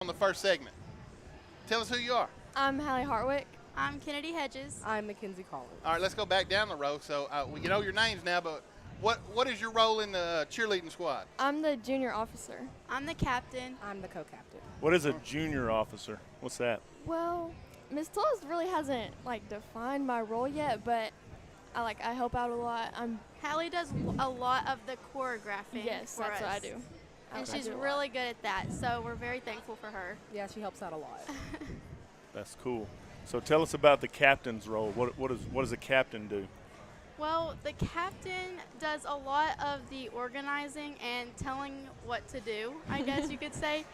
On the first segment. Tell us who you are. I'm Hallie Hartwick. I'm Kennedy Hedges. I'm Mackenzie Collins. All right, let's go back down the row. So we know your names now, but what is your role in the cheerleading squad? I'm the junior officer. I'm the captain. I'm the co-captain. What is a junior officer? What's that? Well, Miss Tullis really hasn't defined my role yet, but I help out a lot. Hallie does a lot of the choreographing. Yes, for that's us. what I do. And I she's do a lot. really good at that, so we're very thankful for her. Yeah, she helps out a lot. That's cool. So tell us about the captain's role. What does a captain do? Well, the captain does a lot of the organizing and telling what to do, I guess you could say.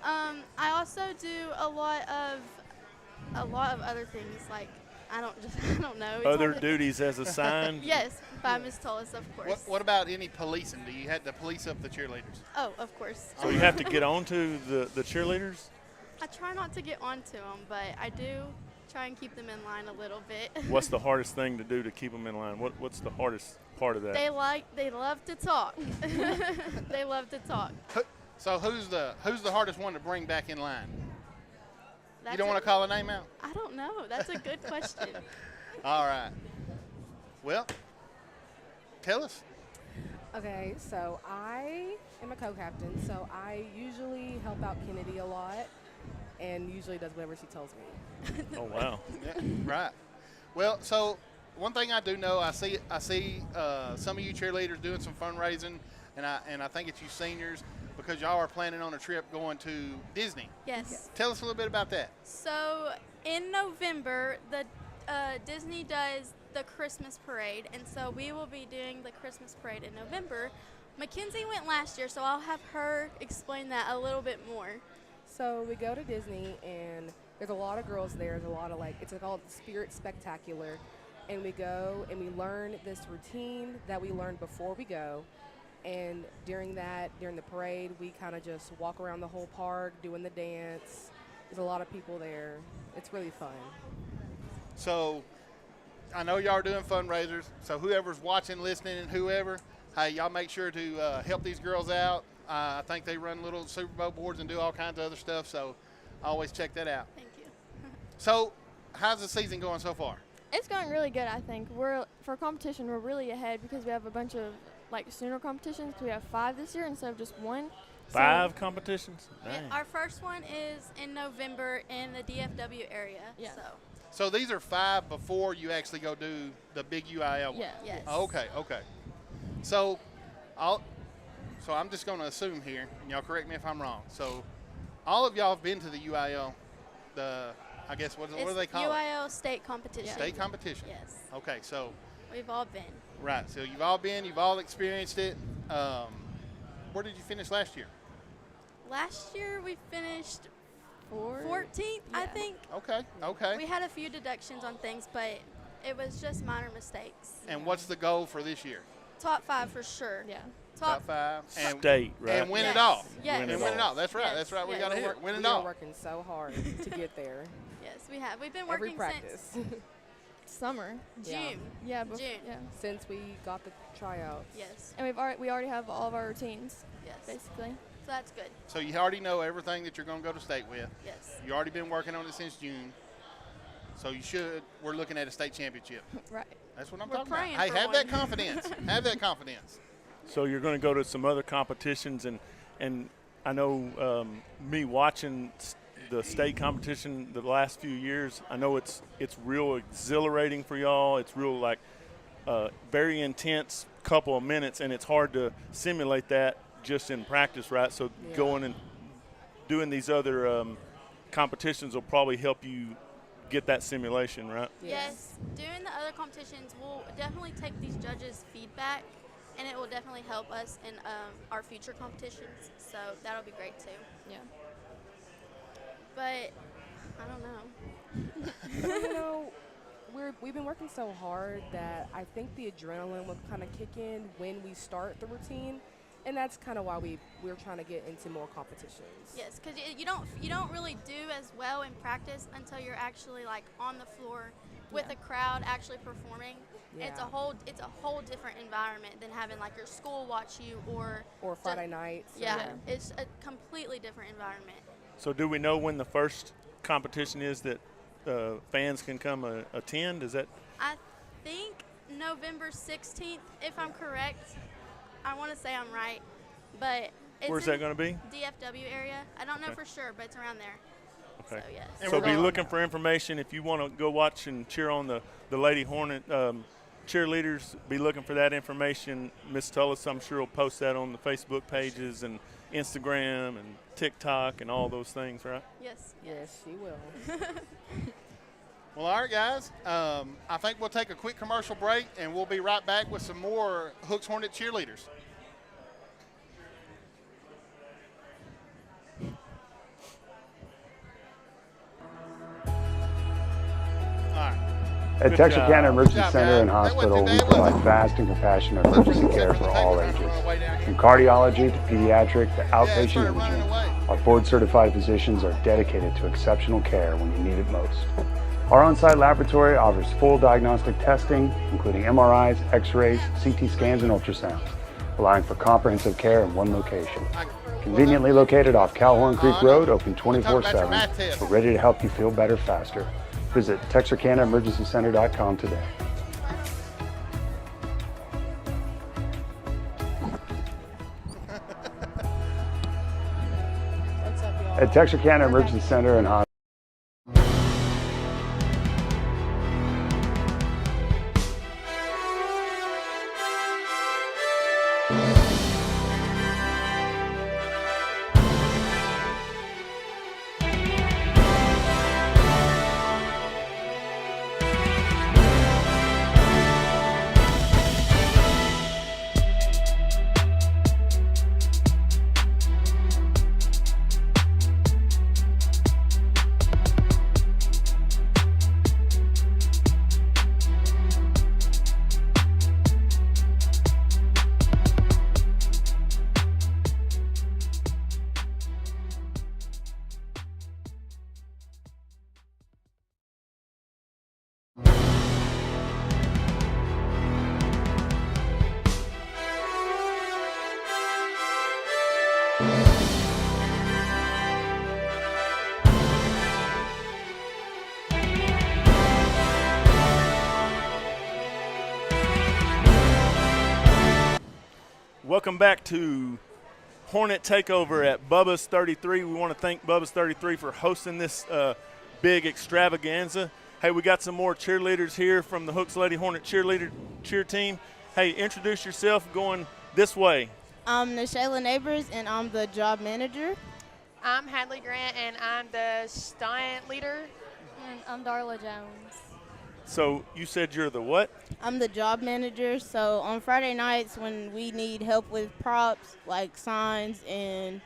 I also do a lot of other things, like I don't know. It's Other hard to- duties as assigned? Yes, by Miss Tullis, of course. What about any policing? Do you have to police up the cheerleaders? Oh, of course. So you have to get on to the cheerleaders? I try not to get onto them, but I do try and keep them in line a little bit. What's the hardest thing to do to keep them in line? What's the hardest part of that? They love to talk. They love to talk. So who's the hardest one to bring back in line? That's You don't want to call a name out? I don't know. That's a good question. All right. Well, tell us. Okay, so I am a co-captain, so I usually help out Kennedy a lot and usually does whatever she tells me. Oh, wow. Yeah, right. Well, so one thing I do know, I see some of you cheerleaders doing some fundraising, and I think it's you seniors because y'all are planning on a trip going to Disney. Yes. Tell us a little bit about that. So in November, the Disney does the Christmas parade, and so we will be doing the Christmas parade in November. Mackenzie went last year, so I'll have her explain that a little bit more. So we go to Disney and there's a lot of girls there. There's a lot of it's called Spirit Spectacular. And we go and we learn this routine that we learned before we go. And during the parade, we kind of just walk around the whole park doing the dance. There's a lot of people there. It's really fun. So I know y'all are doing fundraisers, so whoever's watching, listening, and whoever, hey, y'all make sure to help these girls out. I think they run little Super Bowl boards and do all kinds of other stuff, so always check that out. Thank you. So how's the season going so far? It's going really good, I think. For competition, we're really ahead because we have a bunch of sooner competitions. We have 5 this year instead of just 1. 5 competitions? Dang. Our first one is in November in the DFW area. Yeah. So these are 5 before you actually go do the big UIL one? Yeah. Yes. Okay. So I'm just going to assume here, and y'all correct me if I'm wrong. So all of y'all have been to the UIL, I guess, what do they call it? UIL state competition. State competition. Yes. Okay, so. We've all been. Right, so you've all been, you've all experienced it. Where did you finish last year? Last year we finished 14th, 14th, I think. Okay. We had a few deductions on things, but it was just minor mistakes. And what's the goal for this year? Top 5 for sure. Yeah. Top 5. And State, right? And win it Yes. all. Yes. And win it all. That's right. Yes. That's right. We Yes. got to hear it. Win it We are all. working so hard to get there. Yes, we have. We've been Every working practice. Summer. since Yeah. June. Yeah. June. Yeah. Since we got the tryouts. Yes. And we already have all of our routines, Yes. basically. So that's good. So you already know everything that you're going to go to state with. Yes. You already been working on it since June. So we're looking at a state championship. Right. That's what I'm We're talking about. praying Hey, for have that one. confidence. Have that confidence. So you're going to go to some other competitions, and I know me watching the state competition the last few years, I know it's real exhilarating for y'all. It's real very intense couple of minutes, and it's hard to simulate that just in practice, right? So Yeah. going and doing these other competitions will probably help you get that simulation, right? Yes. Doing the other competitions, we'll definitely take these judges' feedback, and it will definitely help us in our future competitions. So that'll be great too. Yeah. But I don't know. You know, we've been working so hard that I think the adrenaline will kind of kick in when we start the routine, and that's kind of why we're trying to get into more competitions. Yes, because you don't really do as well in practice until you're actually on the floor with a crowd actually performing. Yeah. It's a whole different environment than having your school watch you or Or Friday nights. yeah, it's a completely different environment. So do we know when the first competition is that fans can come attend? Is that? I think November 16th, if I'm correct. I want to say I'm right, but it's Where's in that going to be? DFW area. I don't know Okay. for sure, but it's around there. Okay. So, yes. And So we're be gonna- looking for information if you want to go watch and cheer on the Lady Hornet cheerleaders. Be looking for that information. Miss Tullis, I'm sure, will post that on the Facebook pages and Instagram and TikTok and all those things, right? Yes. Yes, she will. Well, all right, guys. I think we'll take a quick commercial break, and we'll be right back with some more Hooks Hornet cheerleaders. All right. At Good Texarkana job. Emergency Good job, Center guys. and That wasn't Hospital, too we bad, was provide it? fast and compassionate Let's emergency except care for for the all tape ages. on the way down here. From cardiology to pediatric to Yeah, it outpatient started running imaging, away. our board-certified physicians are dedicated to exceptional care when you need it most. Our on-site laboratory offers full diagnostic testing, including MRIs, X-rays, CT scans, and ultrasounds, allowing for comprehensive care in one location. Conveniently located off Calhoun Creek Road, open 24/7, math test. we're ready to help you feel better faster. Visit TexarkanaEmergencyCenter.com today. What's up, y'all? At Texarkana Emergency Center and Hospital. Welcome back to Hornet Takeover at Bubba's 33. We want to thank Bubba's 33 for hosting this big extravaganza. Hey, we got some more cheerleaders here from the Hooks Lady Hornet cheer team. Hey, introduce yourself going this way. I'm Nashayla Neighbors, and I'm the job manager. I'm Hadley Grant, and I'm the stunt leader. And I'm Darla Jones. So you said you're the what? I'm the job manager, so on Friday nights when we need help with props like signs and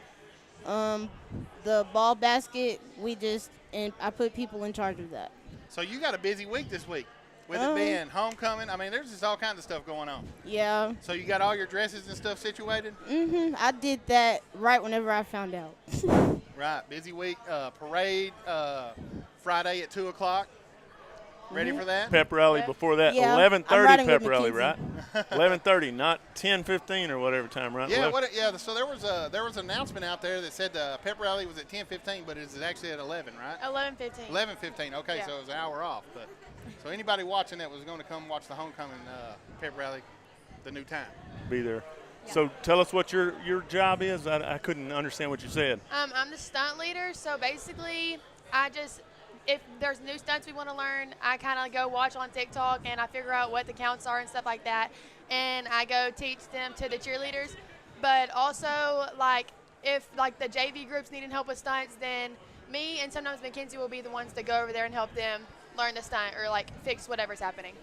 the ball basket, I put people in charge of that. So you got a busy week this week with it being homecoming. I mean, there's just all kinds of stuff going on. Yeah. So you got all your dresses and stuff situated? I did that right whenever I found out. Right. Busy week. Parade Friday at 2 o'clock. Ready for that? Pep rally before that. Yeah, I'm 11:30 riding pep with rally, McKenzie. right? 11:30, not 10:15 or whatever time, right? Yeah. So there was an announcement out there that said the pep rally was at 10:15, but it's actually at 11, right? 11:15. 11:15. Okay, Yeah. so it was an hour off. But so anybody watching that was going to come watch the homecoming pep rally, the new time. Be there. So tell us what your job is. I couldn't understand what you said. I'm the stunt leader, so basically, if there's new stunts we want to learn, I kind of go watch on TikTok and I figure out what the counts are and stuff like that, and I go teach them to the cheerleaders. But also, if the JV groups needing help with stunts, then me and sometimes Mackenzie will be the ones to go over there and help them learn the stunt or fix whatever's happening.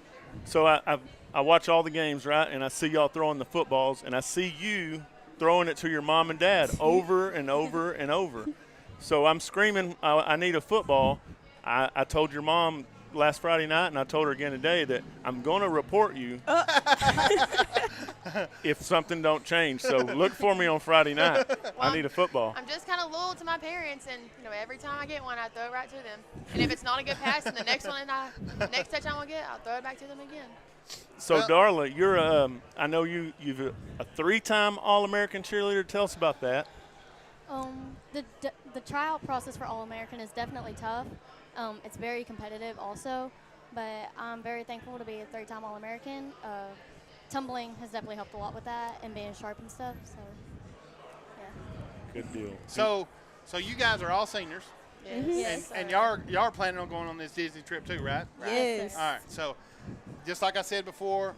So I watch all the games, right, and I see y'all throwing the footballs, and I see you throwing it to your mom and dad over and over and over. So I'm screaming, I need a football. I told your mom last Friday night, and I told her again today that I'm going to report you if something don't change. So look for me on Friday night. I need a football. I'm just kind of loyal to my parents, and every time I get one, I throw it right to them. And if it's not a good pass, and the next touch I want to get, I'll throw it back to them again. So Darla, you're I know you've a 3-time All-American cheerleader. Tell us about that. The tryout process for All-American is definitely tough. It's very competitive also, but I'm very thankful to be a third-time All-American. Tumbling has definitely helped a lot with that and being sharp and stuff. So, yeah. Good deal. So you guys are all seniors, Yes. and y'all are planning on going on this Disney trip too, right? Yes. All right. So, just like I said before,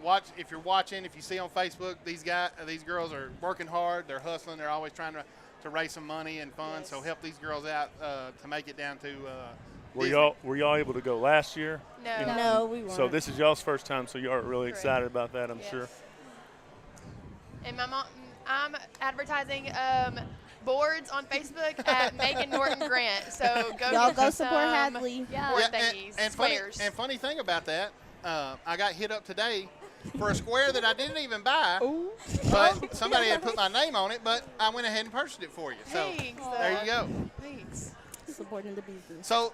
watch if you're watching. If you see on Facebook, these girls are working hard. They're hustling. They're always trying to raise some money and funds. So help these girls out to make it down to. Were y'all able to go last year? No. No, we weren't. So this is y'all's first time, so you are really Correct. excited about that, I'm Yes. sure. And my mom, I'm advertising boards on Facebook at Megan Norton Grant. So go Y'all get go you support some Hadley. Yeah. board Yeah, thingies, and squares. funny thing about that, I got hit up today for a square that I didn't even buy, but somebody had put my name on it. But I went ahead and purchased it for you. So Thanks. there you go. Thanks. Supporting the business. So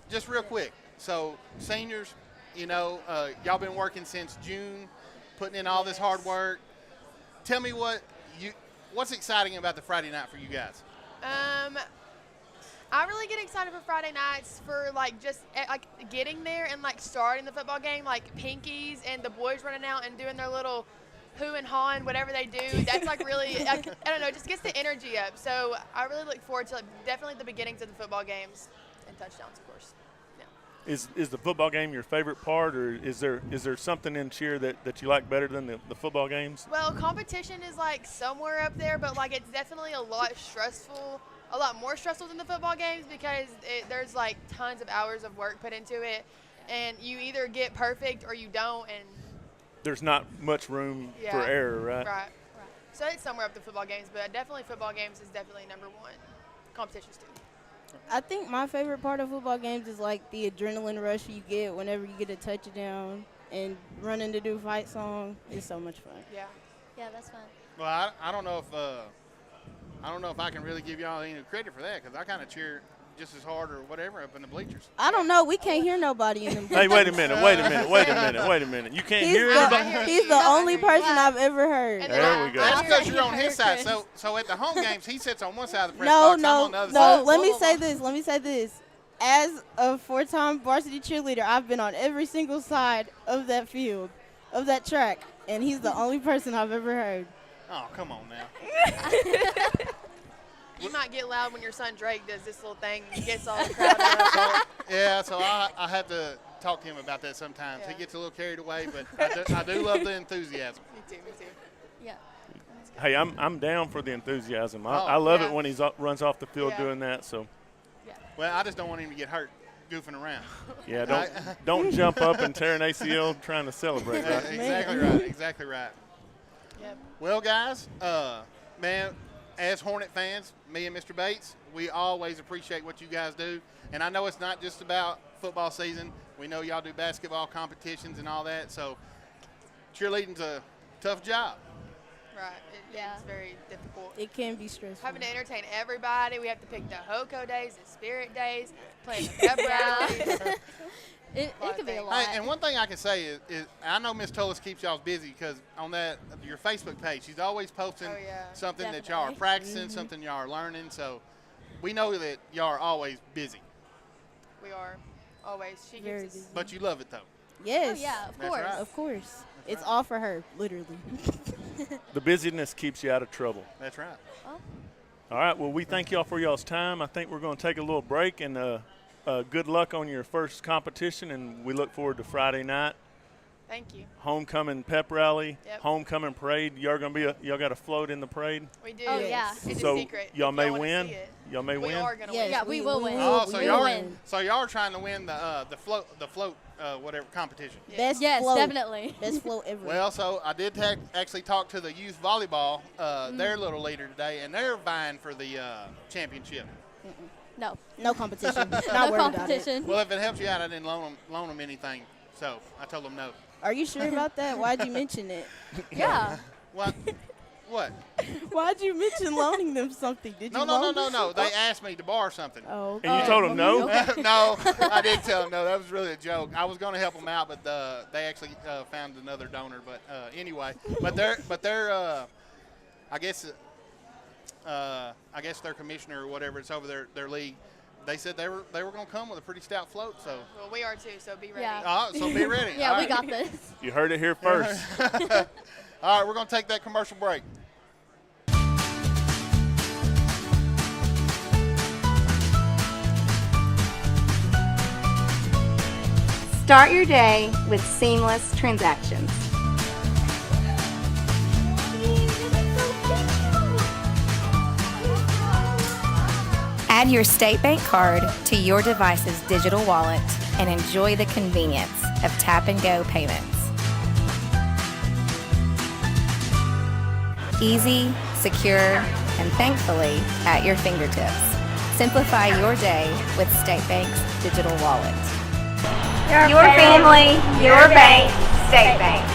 just real quick, so seniors, y'all been working since June, putting in all this hard work. Tell me what's exciting about the Friday night for you guys? I really get excited for Friday nights for just getting there and starting the football game, pinkies and the boys running out and doing their little hoo and haw and whatever they do. That's really I don't know, it just gets the energy up. So I really look forward to definitely the beginnings of the football games and touchdowns, of course. Yeah. Is the football game your favorite part, or is there something in cheer that you like better than the football games? Well, competition is somewhere up there, but it's definitely a lot more stressful than the football games because there's tons of hours of work put into it, and you either get perfect or you don't, and There's not much room for Yeah. error, right? right. So it's somewhere up the football games, but definitely football games is definitely number one. Competitions too. I think my favorite part of football games is the adrenaline rush you get whenever you get a touchdown and running to do fight song. It's so much fun. Yeah. Yeah, that's fun. Well, I don't know if I can really give y'all any credit for that because I kind of cheer just as hard or whatever up in the bleachers. I don't know. We can't hear nobody in them. Hey, wait a minute. You can't hear anybody? He's the only person I've ever heard. And There we go. That's because you're on his side. So at the home games, he sits on one side of the press box. I'm on the other side. Let me say this. As a 4-time varsity cheerleader, I've been on every single side of that field, of that track, and he's the only person I've ever heard. Oh, come on now. You might get loud when your son Drake does this little thing and gets all the crowd up. So I have to talk to him about that sometimes. Yeah. He gets a little carried away, but I do love the enthusiasm. Me too. Yeah. Hey, I'm down for the enthusiasm. I Oh, love yeah. it when he runs off the field Yeah. doing that. So, Well, I just don't want him to get hurt goofing around. yeah, don't jump up and tear an ACL trying to celebrate. Right? Exactly right. Yep. Well, guys, man, as Hornet fans, me and Mr. Bates, we always appreciate what you guys do. And I know it's not just about football season. We know y'all do basketball competitions and all that. So cheerleading's a tough job. Right. It's very difficult. It can be stressful. Having to entertain everybody. We have to pick the HOCO days, the Spirit days, playing the pep rallies. It could be a lot. Hey, and one thing I can say is I know Miss Tullis keeps y'all busy because on your Facebook page, she's always posting Oh, yeah. something that y'all are Definitely. practicing, something y'all are learning. So we know that y'all are always busy, We are. Always. She Very keeps us. busy. but you love it though. Yes. Oh, yeah, of That's course. right. Of course. It's right. all for her, literally. The busyness keeps you out of trouble. That's right. All right. Well, we thank y'all for y'all's time. I think we're going to take a little break, and good luck on your first competition, and we look forward to Friday night. Thank you. Homecoming pep rally, Yep. homecoming parade. Y'all got to float in the parade. We do. Oh, yeah. It's So a secret. y'all If may wanna win. see it. Y'all may We win. are going to Yes, win. Yeah, we will win. Oh, We so will y'all win. are trying to win the float whatever competition. Best Yes, float. definitely. Best float ever. Well, so I did actually talk to the youth volleyball, their little leader today, and they're vying for the championship. No. no competition. Not No worried about it. competition. Well, if it helps you out, I didn't loan them anything, so I told them no. Are you sure about that? Why'd you mention it? Yeah. What? What? Why'd you mention loaning them something? Did you No. loan them? They asked me to borrow something. Oh, okay. And you told them no? No, I did tell them no. That was really a joke. I was going to help them out, but they actually found another donor. But anyway, but they're I guess I guess their commissioner or whatever, it's over their league. They said they were going to come with a pretty stout float. So. Well, we are too. So be ready. Yeah. So be ready. Yeah, All we right. got this. You heard it here first. All right, we're going to take that commercial break. Start your day with seamless transactions. Add your State Bank card to your device's digital wallet and enjoy the convenience of tap-and-go payments. Easy, secure, and thankfully at your fingertips. Simplify your day with State Bank's digital wallet. Your family, your bank, State Bank.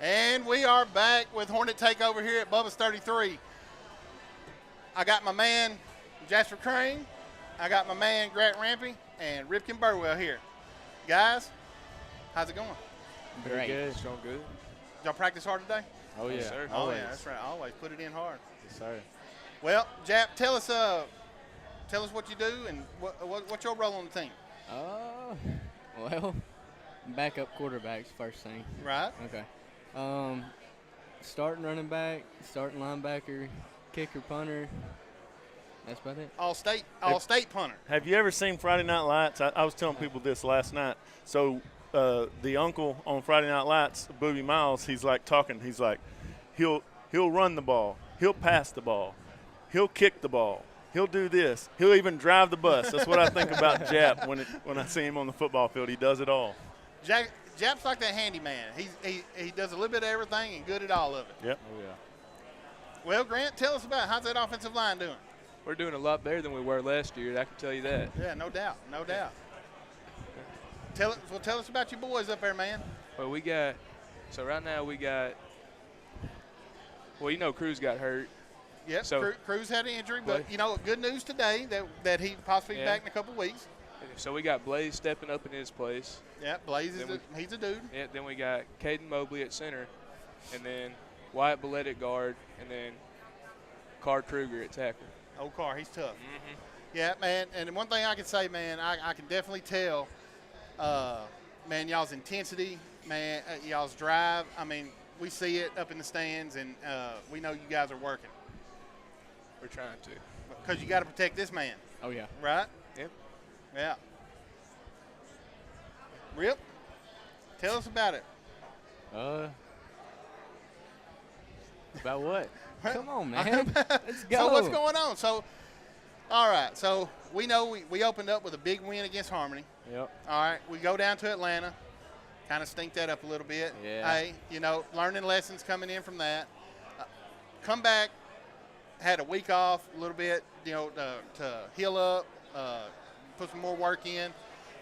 And we are back with Hornet Takeover here at Bubba's 33. I got my man Jasper Crane, I got my man Grant Rampy, and Ripken Burwell here. Guys, how's it going? Very good. It's going good. Did y'all practice hard today? Oh, yeah. Yes, sir. Oh, yeah, that's right. Always put it in hard. Yes, sir. Well, Jap, tell us what you do and what's your role on the team. Well, backup quarterbacks first thing. Right. Okay. Starting running back, starting linebacker, kicker, punter. That's about it. All state punter. Have you ever seen Friday Night Lights? I was telling people this last night. So the uncle on Friday Night Lights, Booby Miles, he's like talking. He's like, he'll run the ball, he'll pass the ball, he'll kick the ball, he'll do this, he'll even drive the bus. That's what I think about Jap when I see him on the football field. He does it all. Jap's like that handyman. He does a little bit of everything and good at all of it. Yep. Oh, yeah. Well, Grant, tell us about how's that offensive line doing? We're doing a lot better than we were last year. I can tell you that. Yeah, no doubt, no doubt. Tell us about your boys up there, man. Well, right now we got. Well, Cruz got hurt. Yep, So Cruz had an injury, but good news today that he possibly be back in a couple weeks. So we got Blaze stepping up in his place. Yeah, Blaze he's a dude. Yeah, then we got Caden Mobley at center, and then Wyatt Billette at guard, and then Card Kruger at tackle. Old Carr, he's tough. Mm-hmm. Yeah, man. And one thing I can say, man, I can definitely tell, man, y'all's intensity, man, y'all's drive. I mean, we see it up in the stands, and we know you guys are working. We're trying to. Because you got to protect this man. Oh, yeah. Right? Yep. Yeah. Rip, tell us about it. About what? Come on, man. Let's go. So what's going on? So, all right. So we know we opened up with a big win against Harmony. Yep. All right. We go down to Atlanta. Kind of stink that up a little bit. Yeah. Hey, learning lessons coming in from that. Come back. Had a week off a little bit, to heal up, put some more work in,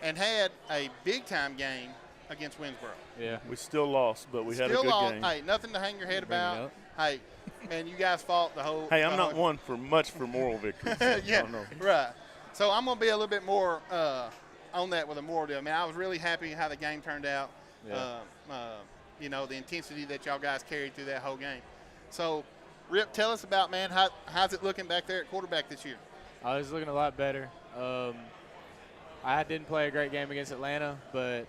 and had a big-time game against Winsboro. Yeah. We still lost, but we had a good game. Hey, nothing to hang your head about. Hey, man, you guys fought the whole. Hey, I'm not one for moral victories. So yeah, I don't know. right. So I'm gonna be a little bit more on that with a moral deal. I mean, I was really happy how the game turned out. Yeah. You know, the intensity that y'all guys carried through that whole game. So, Rip, tell us about, man, how's it looking back there at quarterback this year? I was looking a lot better. I didn't play a great game against Atlanta, but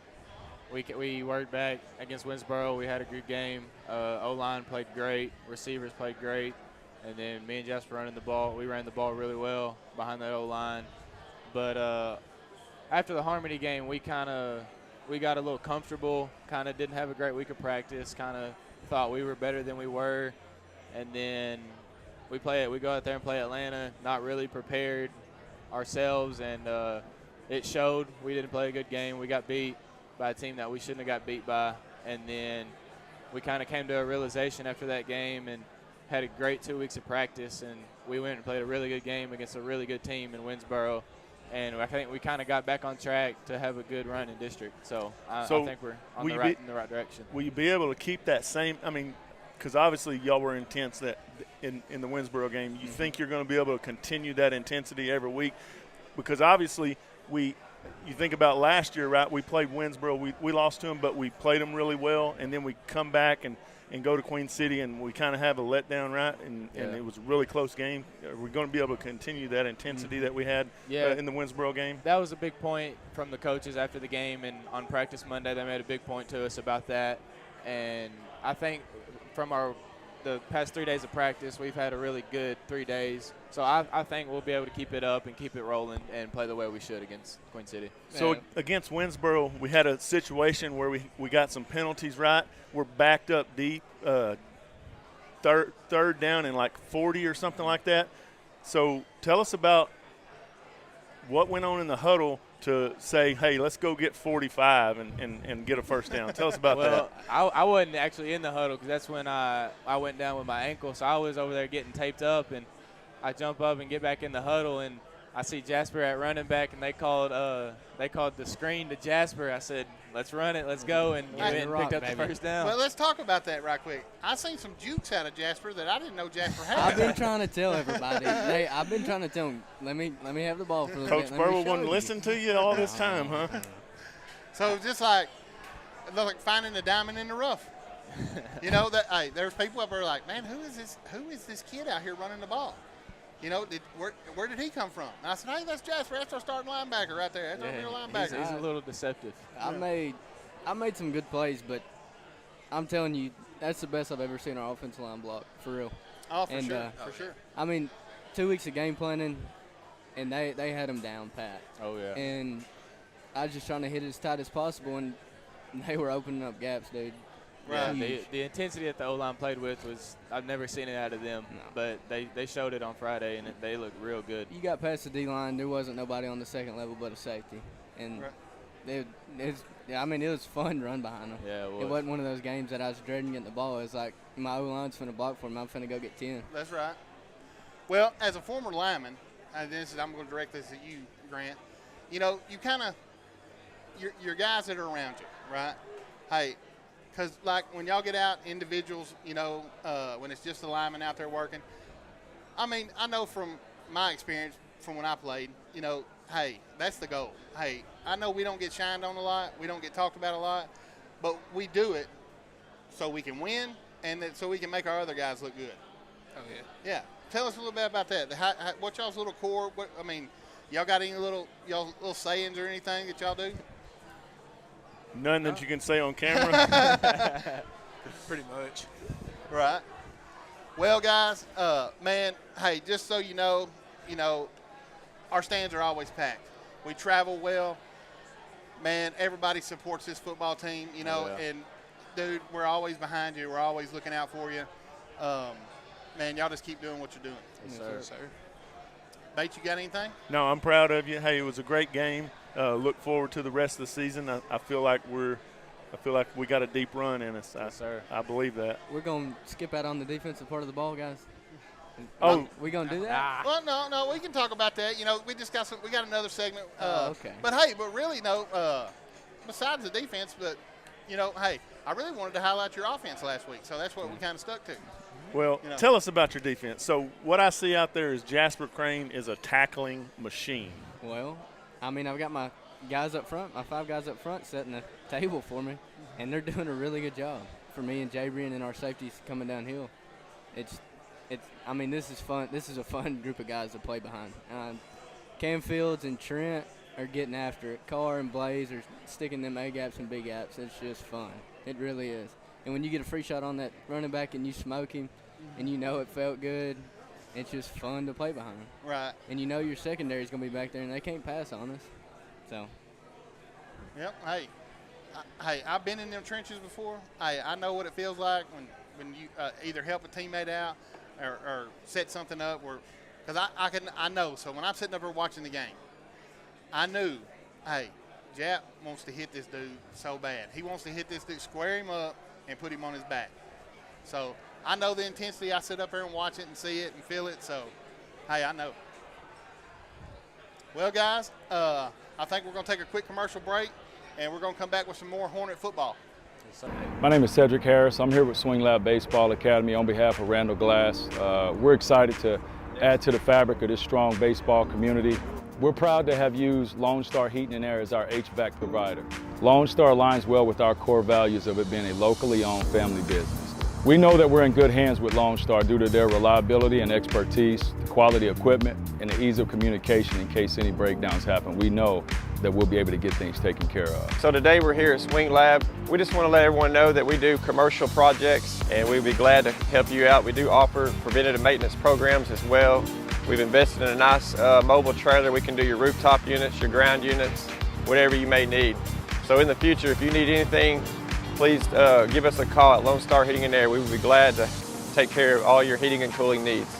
we worked back against Winsboro. We had a good game. O-line played great. Receivers played great. And then me and Jasper running the ball. We ran the ball really well behind the O-line. But after the Harmony game, we got a little comfortable, kind of didn't have a great week of practice, kind of thought we were better than we were. And then we go out there and play Atlanta, not really prepared ourselves, and it showed. We didn't play a good game. We got beat by a team that we shouldn't have got beat by. And then we kind of came to a realization after that game and had a great 2 weeks of practice, and we went and played a really good game against a really good team in Winsboro. And I think we kind of got back on track to have a good run in district. So I think we're in the right direction. Will you be able to keep that same – I mean, because obviously y'all were intense that in the Winsboro game. You think you're going to be able to continue that intensity every week? Because obviously you think about last year, right? We played Winsboro. We lost to them, but we played them really well. And then we come back and go to Queen City, and we kind of have a letdown, right? And it was a really close game. Are we going to be able to continue that intensity that we had in the Winsboro game? That was a big point from the coaches after the game, and on practice Monday they made a big point to us about that. And I think from the past 3 days of practice, we've had a really good 3 days. So I think we'll be able to keep it up and keep it rolling and play the way we should against Queen City. So against Winsboro, we had a situation where we got some penalties, right? We're backed up deep, third down and like 40 or something like that. So tell us about what went on in the huddle to say, hey, let's go get 45 and get a first down. Tell us about that. Well, I wasn't actually in the huddle because that's when I went down with my ankle. So I was over there getting taped up, and I jump up and get back in the huddle, and I see Jasper at running back, and they called the screen to Jasper. I said, let's run it, let's go, and we went and picked up the first down. Well, let's talk about that right quick. I seen some jukes out of Jasper that I didn't know Jasper had. I've been trying to tell everybody. I've been trying to tell them, let me have the ball for a little bit. Coach Burwell wouldn't listen to you all this time, huh? So just like finding the diamond in the rough. You know, there's people up there like, man, who is this kid out here running the ball? You know, where did he come from? And I said, hey, that's Jasper. That's our starting linebacker right there. That's our real linebacker. He's a little deceptive. I made some good plays, but I'm telling you, that's the best I've ever seen our offensive line block, for real. Oh, for sure. I mean, 2 weeks of game planning, and they had them down pat. Oh, yeah. And I was just trying to hit it as tight as possible, and they were opening up gaps, dude. Right. The intensity that the O-line played with was – I've never seen it out of them. No. But they showed it on Friday, and they looked real good. You got past the D-line. There wasn't nobody on the second level but a safety. And it was fun to run behind them. Yeah, it was. It wasn't one of those games that I was dreading getting the ball. It was like, my O-line's finna block for him. I'm finna go get 10. That's right. Well, as a former lineman, I'm going to direct this at you, Grant. You know, you kind of – your guys that are around you, right? Hey – because, like, when y'all get out, individuals, you know, when it's just the lineman out there working, I mean, I know from my experience from when I played, you know, hey, that's the goal. Hey, I know we don't get shined on a lot. We don't get talked about a lot. But we do it so we can win and so we can make our other guys look good. Oh, yeah. Yeah. Tell us a little bit about that. What's y'all's little core? Y'all got any little sayings or anything that y'all do? None that you can say on camera? Pretty much. Right. Well, guys, man, hey, just so you know, our stands are always packed. We travel well. Man, everybody supports this football team, you know, and, dude, we're always behind you. We're always looking out for you. Man, y'all just keep doing what you're doing. Yes, sir. Bates, you got anything? No, I'm proud of you. Hey, it was a great game. Look forward to the rest of the season. I feel like we got a deep run in us. Yes, sir. I believe that. We're going to skip out on the defensive part of the ball, guys. Oh, we going to do that? Well, no, we can talk about that. You know, we got another segment. Okay. But hey, really, besides the defense, but you know, hey, I really wanted to highlight your offense last week, so that's what we kind of stuck to. Well, You know. tell us about your defense. So what I see out there is Jasper Crane is a tackling machine. Well, I mean, I've got my guys up front, my 5 guys up front setting the table for me, and they're doing a really good job for me and Jabrian and our safeties coming downhill. I mean, this is fun. This is a fun group of guys to play behind. Cam Fields and Trent are getting after it. Carr and Blaze are sticking them A-gaps and B-gaps. It's just fun. It really is. And when you get a free shot on that running back and you smoke him and you know it felt good, it's just fun to play behind. Right. And you know your secondary is going to be back there and they can't pass on us. So. Yep. Hey, I've been in them trenches before. Hey, I know what it feels like when you either help a teammate out or set something up. Because I know. So when I'm sitting up here watching the game, I knew, hey, Jap wants to hit this dude so bad. He wants to hit this dude, square him up, and put him on his back. So I know the intensity. I sit up here and watch it and see it and feel it. So, hey, I know. Well, guys, I think we're going to take a quick commercial break, and we're going to come back with some more Hornet football. My name is Cedric Harris. I'm here with Swing Lab Baseball Academy on behalf of Randall Glass. We're excited to add to the fabric of this strong baseball community. We're proud to have used Lone Star Heating and Air as our HVAC provider. Lone Star aligns well with our core values of it being a locally owned family business. We know that we're in good hands with Lone Star due to their reliability and expertise, the quality equipment, and the ease of communication in case any breakdowns happen. We know that we'll be able to get things taken care of. So today we're here at Swing Lab. We just want to let everyone know that we do commercial projects and we'd be glad to help you out. We do offer preventative maintenance programs as well. We've invested in a nice mobile trailer. We can do your rooftop units, your ground units, whatever you may need. So in the future, if you need anything, please give us a call at Lone Star Heating and Air. We would be glad to take care of all your heating and cooling needs.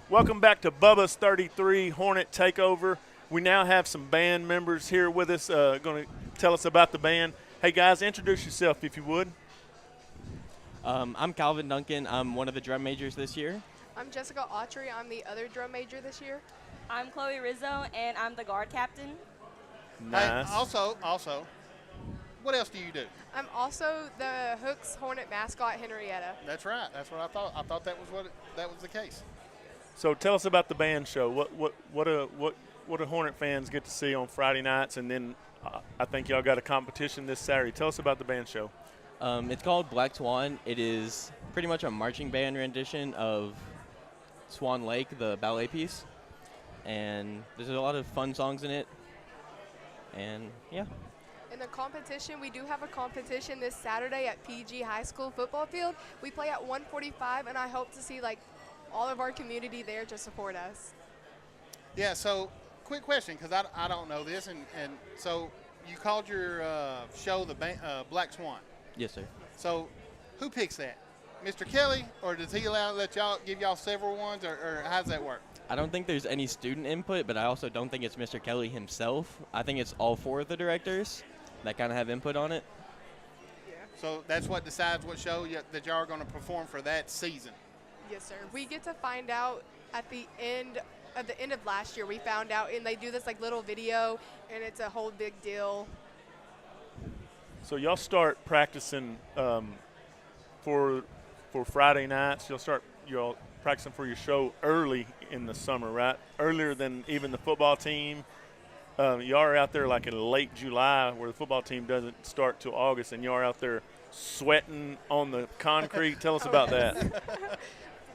Welcome back to Bubba's 33 Hornet Takeover. We now have some band members here with us going to tell us about the band. Hey, guys, introduce yourself if you would. I'm Calvin Duncan. I'm one of the drum majors this year. I'm Jessica Autry. I'm the other drum major this year. I'm Chloe Rizzo, and I'm the guard captain. Nice. Hey, also, what else do you do? I'm also the Hooks Hornet mascot, Henrietta. That's right. That's what I thought. I thought that was the case. So tell us about the band show. What do Hornet fans get to see on Friday nights? And then I think y'all got a competition this Saturday. Tell us about the band show. It's called Black Swan. It is pretty much a marching band rendition of Swan Lake, the ballet piece. And there's a lot of fun songs in it. And, yeah. In the competition, we do have a competition this Saturday at PG High School football field. We play at 1:45, and I hope to see, all of our community there to support us. Yeah, so quick question, because I don't know this. And so you called your show the Black Swan. Yes, sir. So who picks that? Mr. Kelly, or does he give y'all several ones, or how does that work? I don't think there's any student input, but I also don't think it's Mr. Kelly himself. I think it's all 4 of the directors that kind of have input on it. So that's what decides what show that y'all are going to perform for that season. Yes, sir. We get to find out at the end of last year. We found out, and they do this like little video, and it's a whole big deal. So y'all start practicing for Friday nights. Y'all practicing for your show early in the summer, right? Earlier than even the football team. Y'all are out there like in late July, where the football team doesn't start till August, and y'all are out there sweating on the concrete. Tell us about that.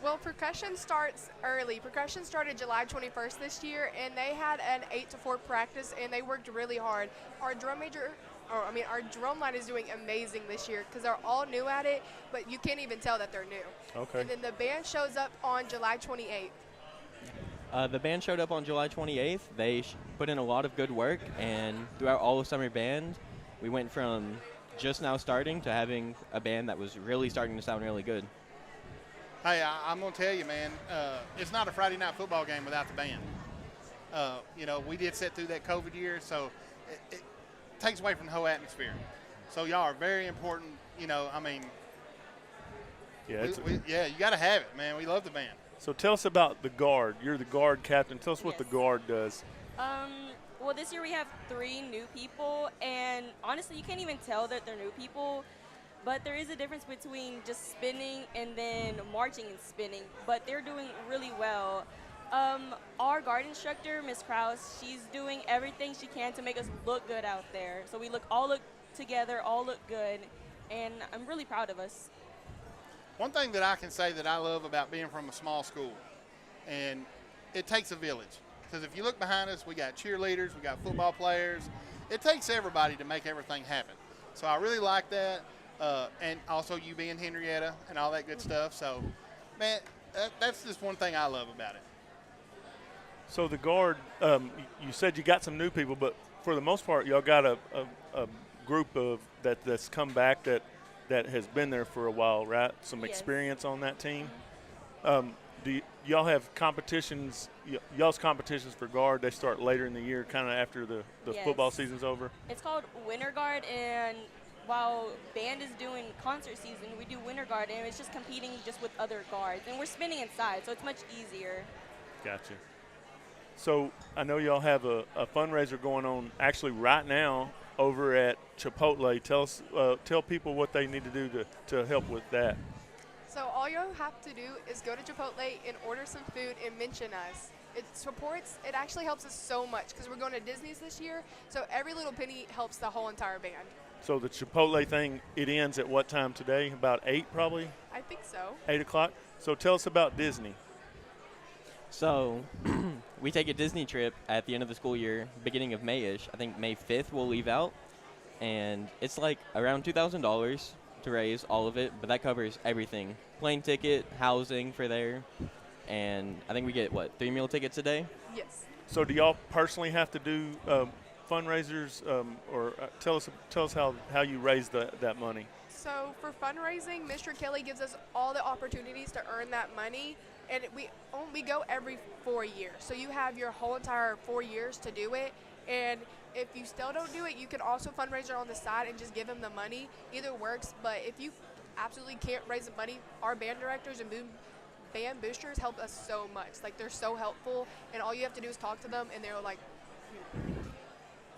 Well, percussion starts early. Percussion started July 21st this year, and they had an 8 to 4 practice, and they worked really hard. Our drum line is doing amazing this year because they're all new at it, but you can't even tell that they're new. Okay. And then the band shows up on July 28th. The band showed up on July 28th. They put in a lot of good work, and throughout all of summer band, we went from just now starting to having a band that was really starting to sound really good. Hey, I'm going to tell you, man, it's not a Friday night football game without the band. We did sit through that COVID year, so it takes away from the whole atmosphere. So y'all are very important, Yeah, you got to have it, man. We love the band. So tell us about the guard. You're the guard captain. Tell us what the guard does. Well, this year we have 3 new people, and honestly, you can't even tell that they're new people. But there is a difference between just spinning and then marching and spinning, but they're doing really well. Our guard instructor, Miss Krause, she's doing everything she can to make us look good out there. So we all look together, all look good, and I'm really proud of us. One thing that I can say that I love about being from a small school, and it takes a village. Because if you look behind us, we got cheerleaders, we got football players. It takes everybody to make everything happen. So I really like that. And also you being Henrietta and all that good stuff. So, man, that's just one thing I love about it. So the guard, you said you got some new people, but for the most part, y'all got a group of that's come back that has been there for a while, right? Some experience on that team. Do y'all have competitions? Y'all's competitions for guard, they start later in the year, kind of after the football season's over? It's called Winter Guard, and while band is doing concert season, we do Winter Guard, and it's just competing just with other guards. And we're spinning inside, so it's much easier. Gotcha. So I know y'all have a fundraiser going on actually right now over at Chipotle. Tell people what they need to do to help with that. So all you have to do is go to Chipotle and order some food and mention us. It actually helps us so much because we're going to Disney's this year, so every little penny helps the whole entire band. So the Chipotle thing, it ends at what time today? About 8 probably? I think so. 8 o'clock? So tell us about Disney. So we take a Disney trip at the end of the school year, beginning of May-ish. I think May 5th we'll leave out. And it's like around $2,000 to raise all of it, but that covers everything. Plane ticket, housing for there. And I think we get, 3 meal tickets a day? Yes. So do y'all personally have to do fundraisers, or tell us how you raise that money? So for fundraising, Mr. Kelly gives us all the opportunities to earn that money, and we go every 4 years. So you have your whole entire 4 years to do it, and if you still don't do it, you can also fundraiser on the side and just give him the money. Either works, but if you absolutely can't raise the money, our band directors and band boosters help us so much. Like, they're so helpful, and all you have to do is talk to them, and they're like.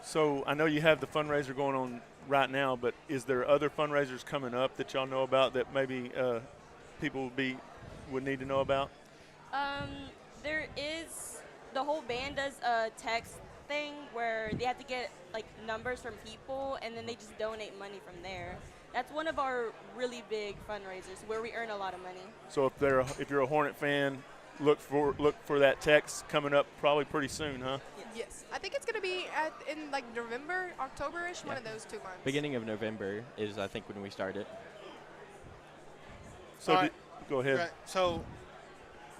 So I know you have the fundraiser going on right now, but is there other fundraisers coming up that y'all know about that maybe people would need to know about? There is, the whole band does a text thing where they have to get numbers from people, and then they just donate money from there. That's one of our really big fundraisers where we earn a lot of money. So if you're a Hornet fan, look for that text coming up probably pretty soon, huh? Yes. I think it's going to be in November, October-ish, one of those 2 months. Beginning of November is, I think, when we start it. So go ahead. Right. So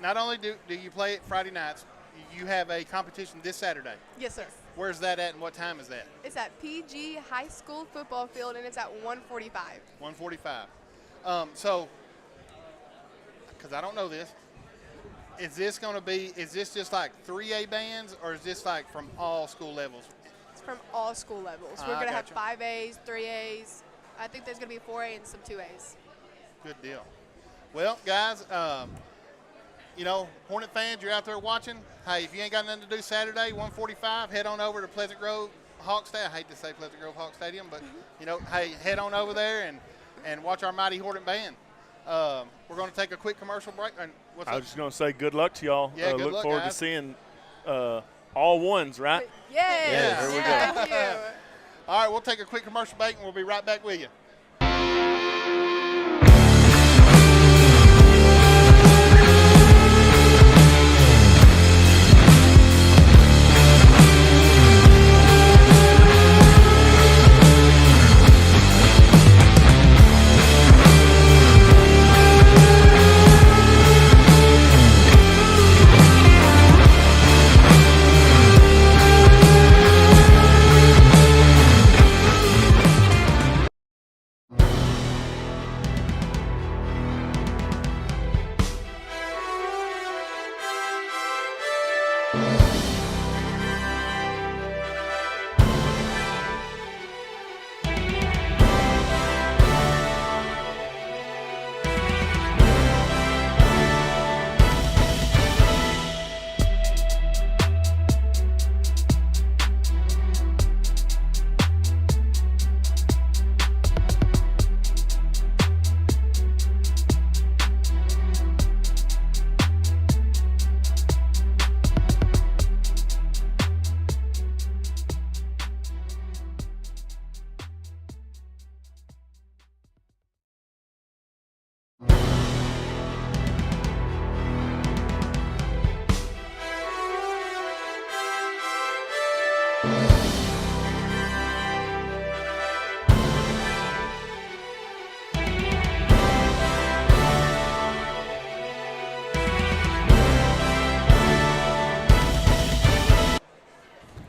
not only do you play it Friday nights, you have a competition this Saturday. Yes, sir. Where's that at, and what time is that? It's at PG High School football field, and it's at 1:45. 1:45. So, because I don't know this, is this just like 3A bands, or is this like from all school levels? It's from all school levels. We're going to have 5As, 3As, I think there's going to be 4A and some 2As. Good deal. Well, guys, Hornet fans, you're out there watching. Hey, if you ain't got nothing to do Saturday, 1:45, head on over to Pleasant Grove Hawk Stadium. I hate to say Pleasant Grove Hawk Stadium, but, hey, head on over there and watch our mighty Hornet band. We're going to take a quick commercial break. And I was just going to say good luck to y'all. Yeah, good look luck, forward guys. to seeing all ones, right? Yes. There we go. Thank you. All right, we'll take a quick commercial break, and we'll be right back with you.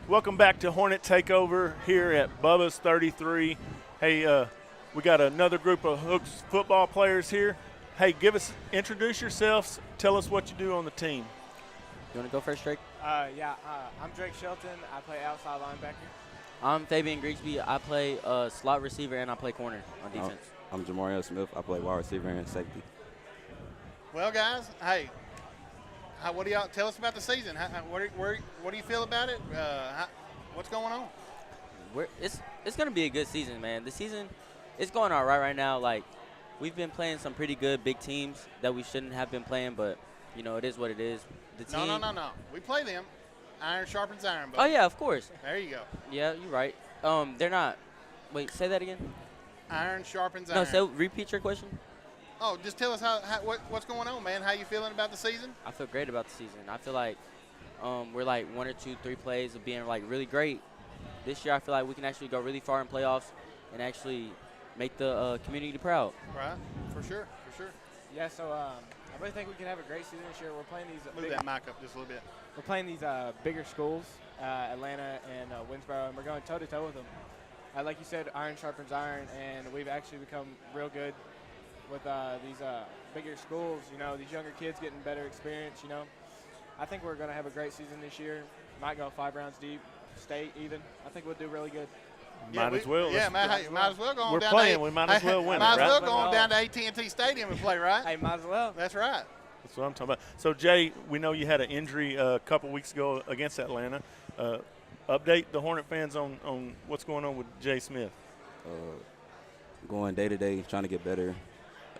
Welcome back to Hornet Takeover here at Bubba's 33. Hey, we got another group of Hooks football players here. Hey, introduce yourselves. Tell us what you do on the team. You want to go first, Drake? I'm Drake Shelton. I play outside linebacker. I'm Fabian Grigsby. I play slot receiver and I play corner on defense. I'm Jamario Smith. I play wide receiver and safety. Well, guys, hey, what do y'all tell us about the season? What do you feel about it? What's going on? It's going to be a good season, man. The season it's going all right now. Like, we've been playing some pretty good big teams that we shouldn't have been playing, but it is what it is. The team. No. We play them. Iron sharpens iron. Buddy. Oh yeah, of course. There you go. Yeah, you're right. They're not. Wait, say that again. Iron sharpens iron. No, repeat your question. Oh, just tell us what's going on, man. How you feeling about the season? I feel great about the season. I feel like we're like 1 or 2, 3 plays of being like really great. This year, I feel like we can actually go really far in playoffs and actually make the community proud. Right, for sure. Yeah, so I really think we can have a great season this year. We're playing these. Move that mic up just a little bit. We're playing these bigger schools, Atlanta and Winsboro, and we're going toe to toe with them. Like you said, iron sharpens iron, and we've actually become real good with these bigger schools. These younger kids getting better experience. I think we're going to have a great season this year. Might go 5 rounds deep, state even. I think we'll do really good. Might as well. Yeah, might as well go on We're down playing. to We might as well win might it, as well right? go on down to AT&T Stadium and play, right? Hey, might as well. That's right. That's what I'm talking about. So, Jay, we know you had an injury a couple weeks ago against Atlanta. Update the Hornet fans on what's going on with Jay Smith. Going day to day, trying to get better.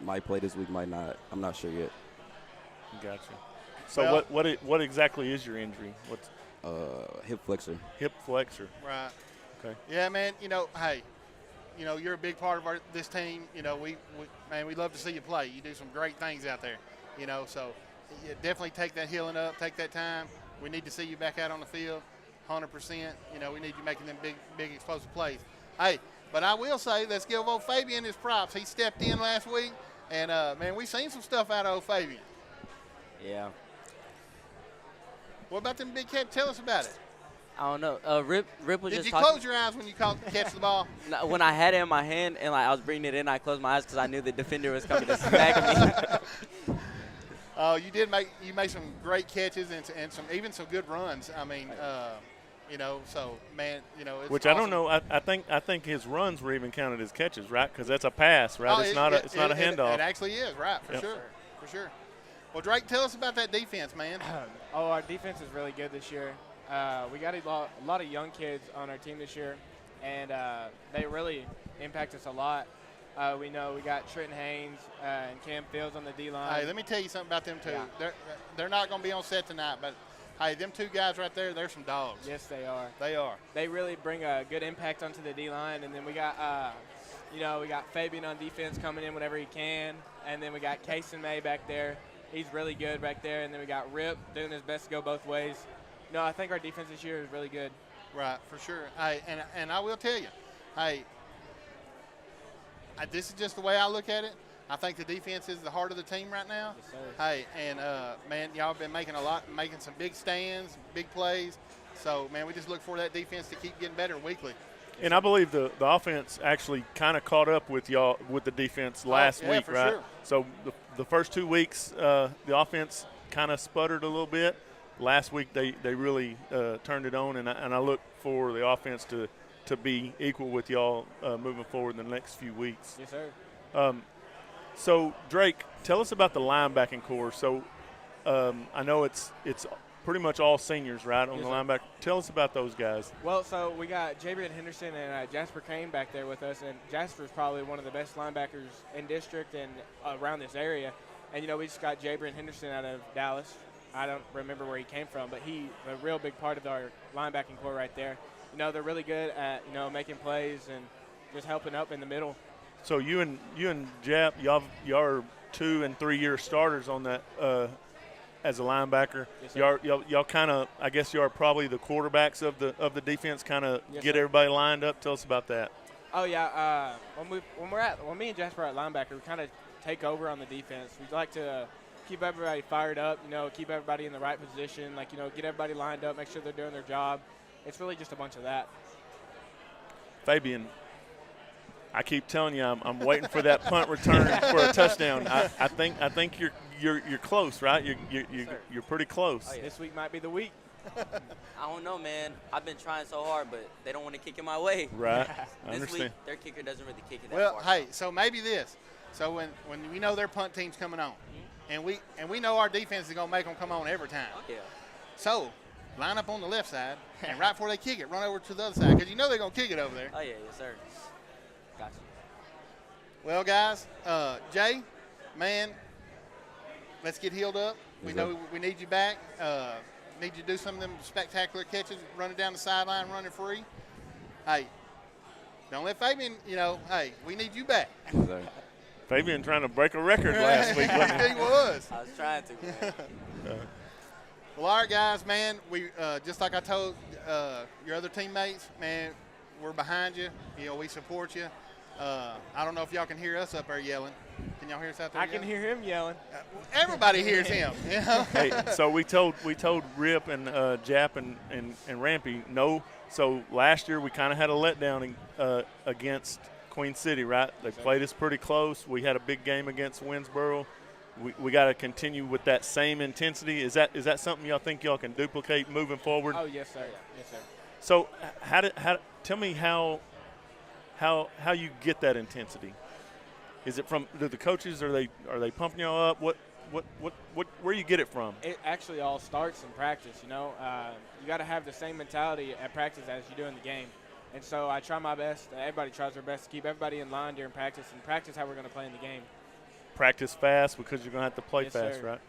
Might play this week, might not. I'm not sure yet. Gotcha. So what exactly is your injury? What's hip flexor. Hip flexor. Right. Okay. Yeah, man. Hey, you're a big part of this team. We love to see you play. You do some great things out there. So you definitely take that healing up, take that time. We need to see you back out on the field, 100%. We need you making them big explosive plays. Hey, but I will say, let's give old Fabian his props. He stepped in last week, and man, we've seen some stuff out of old Fabian. Yeah. What about them big catch? Tell us about it. I don't know. Rip was Did just you talking. close your eyes when you catch the ball? No, when I had it in my hand and I was bringing it in, I closed my eyes because I knew the defender was coming to smack me. You made some great catches and some good runs. I mean, So man, it's Which awesome. I don't know. I think his runs were even counted as catches, right? Because that's a pass, right? Oh, It's not a handoff. It actually is, right? For sure. Well, Drake, tell us about that defense, man. Our defense is really good this year. We got a lot of young kids on our team this year, and they really impact us a lot. We know we got Trenton Haynes and Cam Fields on the D-line. Hey, let me tell you something about them two. Yeah. They're not going to be on set tonight, but hey, them two guys right there, they're some dogs. Yes, they are. They are. They really bring a good impact onto the D-line, and then we got, we got Fabian on defense coming in whenever he can, and then we got Kason May back there. He's really good back there, and then we got Rip doing his best to go both ways. I think our defense this year is really good. Right, for sure. Hey, and I will tell you, hey, this is just the way I look at it. I think the defense is the heart of the team right now. Yes, sir. Hey, and man, y'all been making some big stands, big plays. So man, we just look for that defense to keep getting better weekly. And I believe the offense actually kind of caught up with y'all with the defense last week, for right? Sure. So the first 2 weeks, the offense kind of sputtered a little bit. Last week they really turned it on, and I look for the offense to be equal with y'all moving forward in the next few weeks. Yes, sir. So Drake, tell us about the linebacking core. So I know it's pretty much all seniors, right, on the linebacker. Tell us about those guys. Well, so we got Jabrian Henderson and Jasper Kane back there with us, and Jasper's probably one of the best linebackers in district and around this area. And, we just got Jabrian Henderson out of Dallas. I don't remember where he came from, but he's a real big part of our linebacking core right there. They're really good at, making plays and just helping up in the middle. So you and Jap, y'all are 2 and 3 year starters on that as a linebacker. Yes, sir. Y'all kind of, I guess you are probably the quarterbacks of the defense. Kind of get everybody lined up. Tell us about that. Oh yeah, when me and Jasper are at linebacker, we kind of take over on the defense. We like to keep everybody fired up. Keep everybody in the right position. Get everybody lined up, make sure they're doing their job. It's really just a bunch of that. Fabian, I keep telling you, I'm waiting for that punt return for a touchdown. I think you're close, right? You're pretty close. Oh, yeah. This week might be the week. I don't know, man. I've been trying so hard, but they don't want to kick it my way. Right. I This understand. week, their kicker doesn't really kick it that Well, far. hey, so maybe this. So when we know their punt team's coming on, and we know our defense is gonna make them come on every time. Yeah. So line up on the left side, and right before they kick it, run over to the other side, because they're gonna kick it over there. Oh yeah, yes sir. Gotcha. Well, guys, Jay, man, let's get healed up. We know we need you back. Need you to do some of them spectacular catches, running down the sideline, running free. Hey, don't let Fabian, hey, we need you back. Fabian trying to break a record last week. Wasn't he? He was. I was trying to. Man. Well, all right, guys, man, we just like I told your other teammates, man, we're behind you. We support you. I don't know if y'all can hear us up there yelling. Can y'all hear us out there? I can hear him yelling. Everybody hears him. Hey, so we told Rip and Jap and Rampy no. So last year we kind of had a letdown against Queen City, right? They played us pretty close. We had a big game against Winsboro. We got to continue with that same intensity. Is that something y'all think y'all can duplicate moving forward? Oh yes, sir. Yes, sir. So tell me how you get that intensity? Is it from the coaches? Are they pumping y'all up? Where you get it from? It actually all starts in practice. You got to have the same mentality at practice as you do in the game. And so I try my best. Everybody tries their best to keep everybody in line during practice and practice how we're going to play in the game. Practice fast because you're going to have to play Yes, fast, sir. right?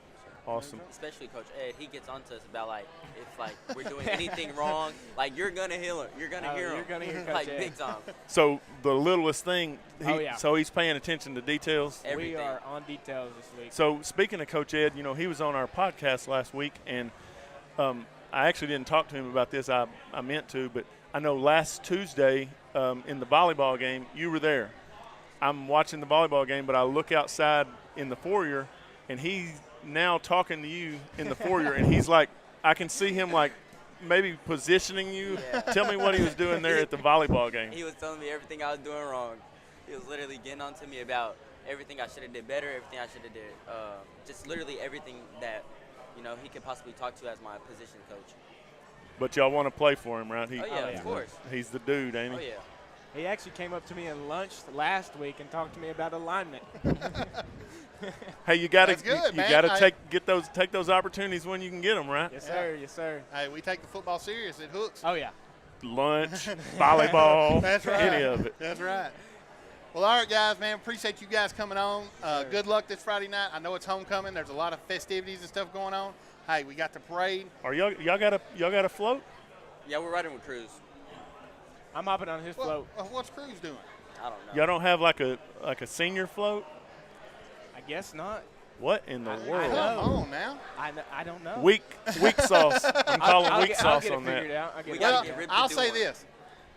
Awesome. Especially Coach Ed, he gets onto us about if we're doing anything wrong, you're gonna hear him. You're gonna hear him. You're gonna hear Coach Ed. Big time. So the littlest thing, yeah. So he's paying attention to details. Everything. We are on details this week. So speaking of Coach Ed, he was on our podcast last week, and I actually didn't talk to him about this. I meant to, but I know last Tuesday in the volleyball game, you were there. I'm watching the volleyball game, but I look outside in the foyer, and he's now talking to you in the foyer, and he's like, I can see him maybe positioning you. Yeah. Tell me what he was doing there at the volleyball game. He was telling me everything I was doing wrong. He was literally getting on to me about everything I should have did better, everything I should have did. Just literally everything that, he could possibly talk to as my position coach. But y'all want to play for him, right? Oh, yeah, of course. He's the dude, ain't he? Oh, yeah. He actually came up to me in lunch last week and talked to me about alignment. Hey, you got to take those opportunities when you can get them, right? Yes, sir. Yes, sir. Hey, we take the football serious. It hooks. Oh, yeah. Lunch, volleyball, That's right. any of it. That's right. Well, all right, guys, man. Appreciate you guys coming on. Good luck this Friday night. I know it's homecoming. There's a lot of festivities and stuff going on. Hey, we got the parade. Are y'all got a float? Yeah, we're riding with Cruz. I'm hopping on his float. What's Cruz doing? I don't know. Y'all don't have like a senior float? I guess not. What in the world? Come on now. I don't know. Weak sauce. I'm calling weak sauce on that. Well, I'll say this,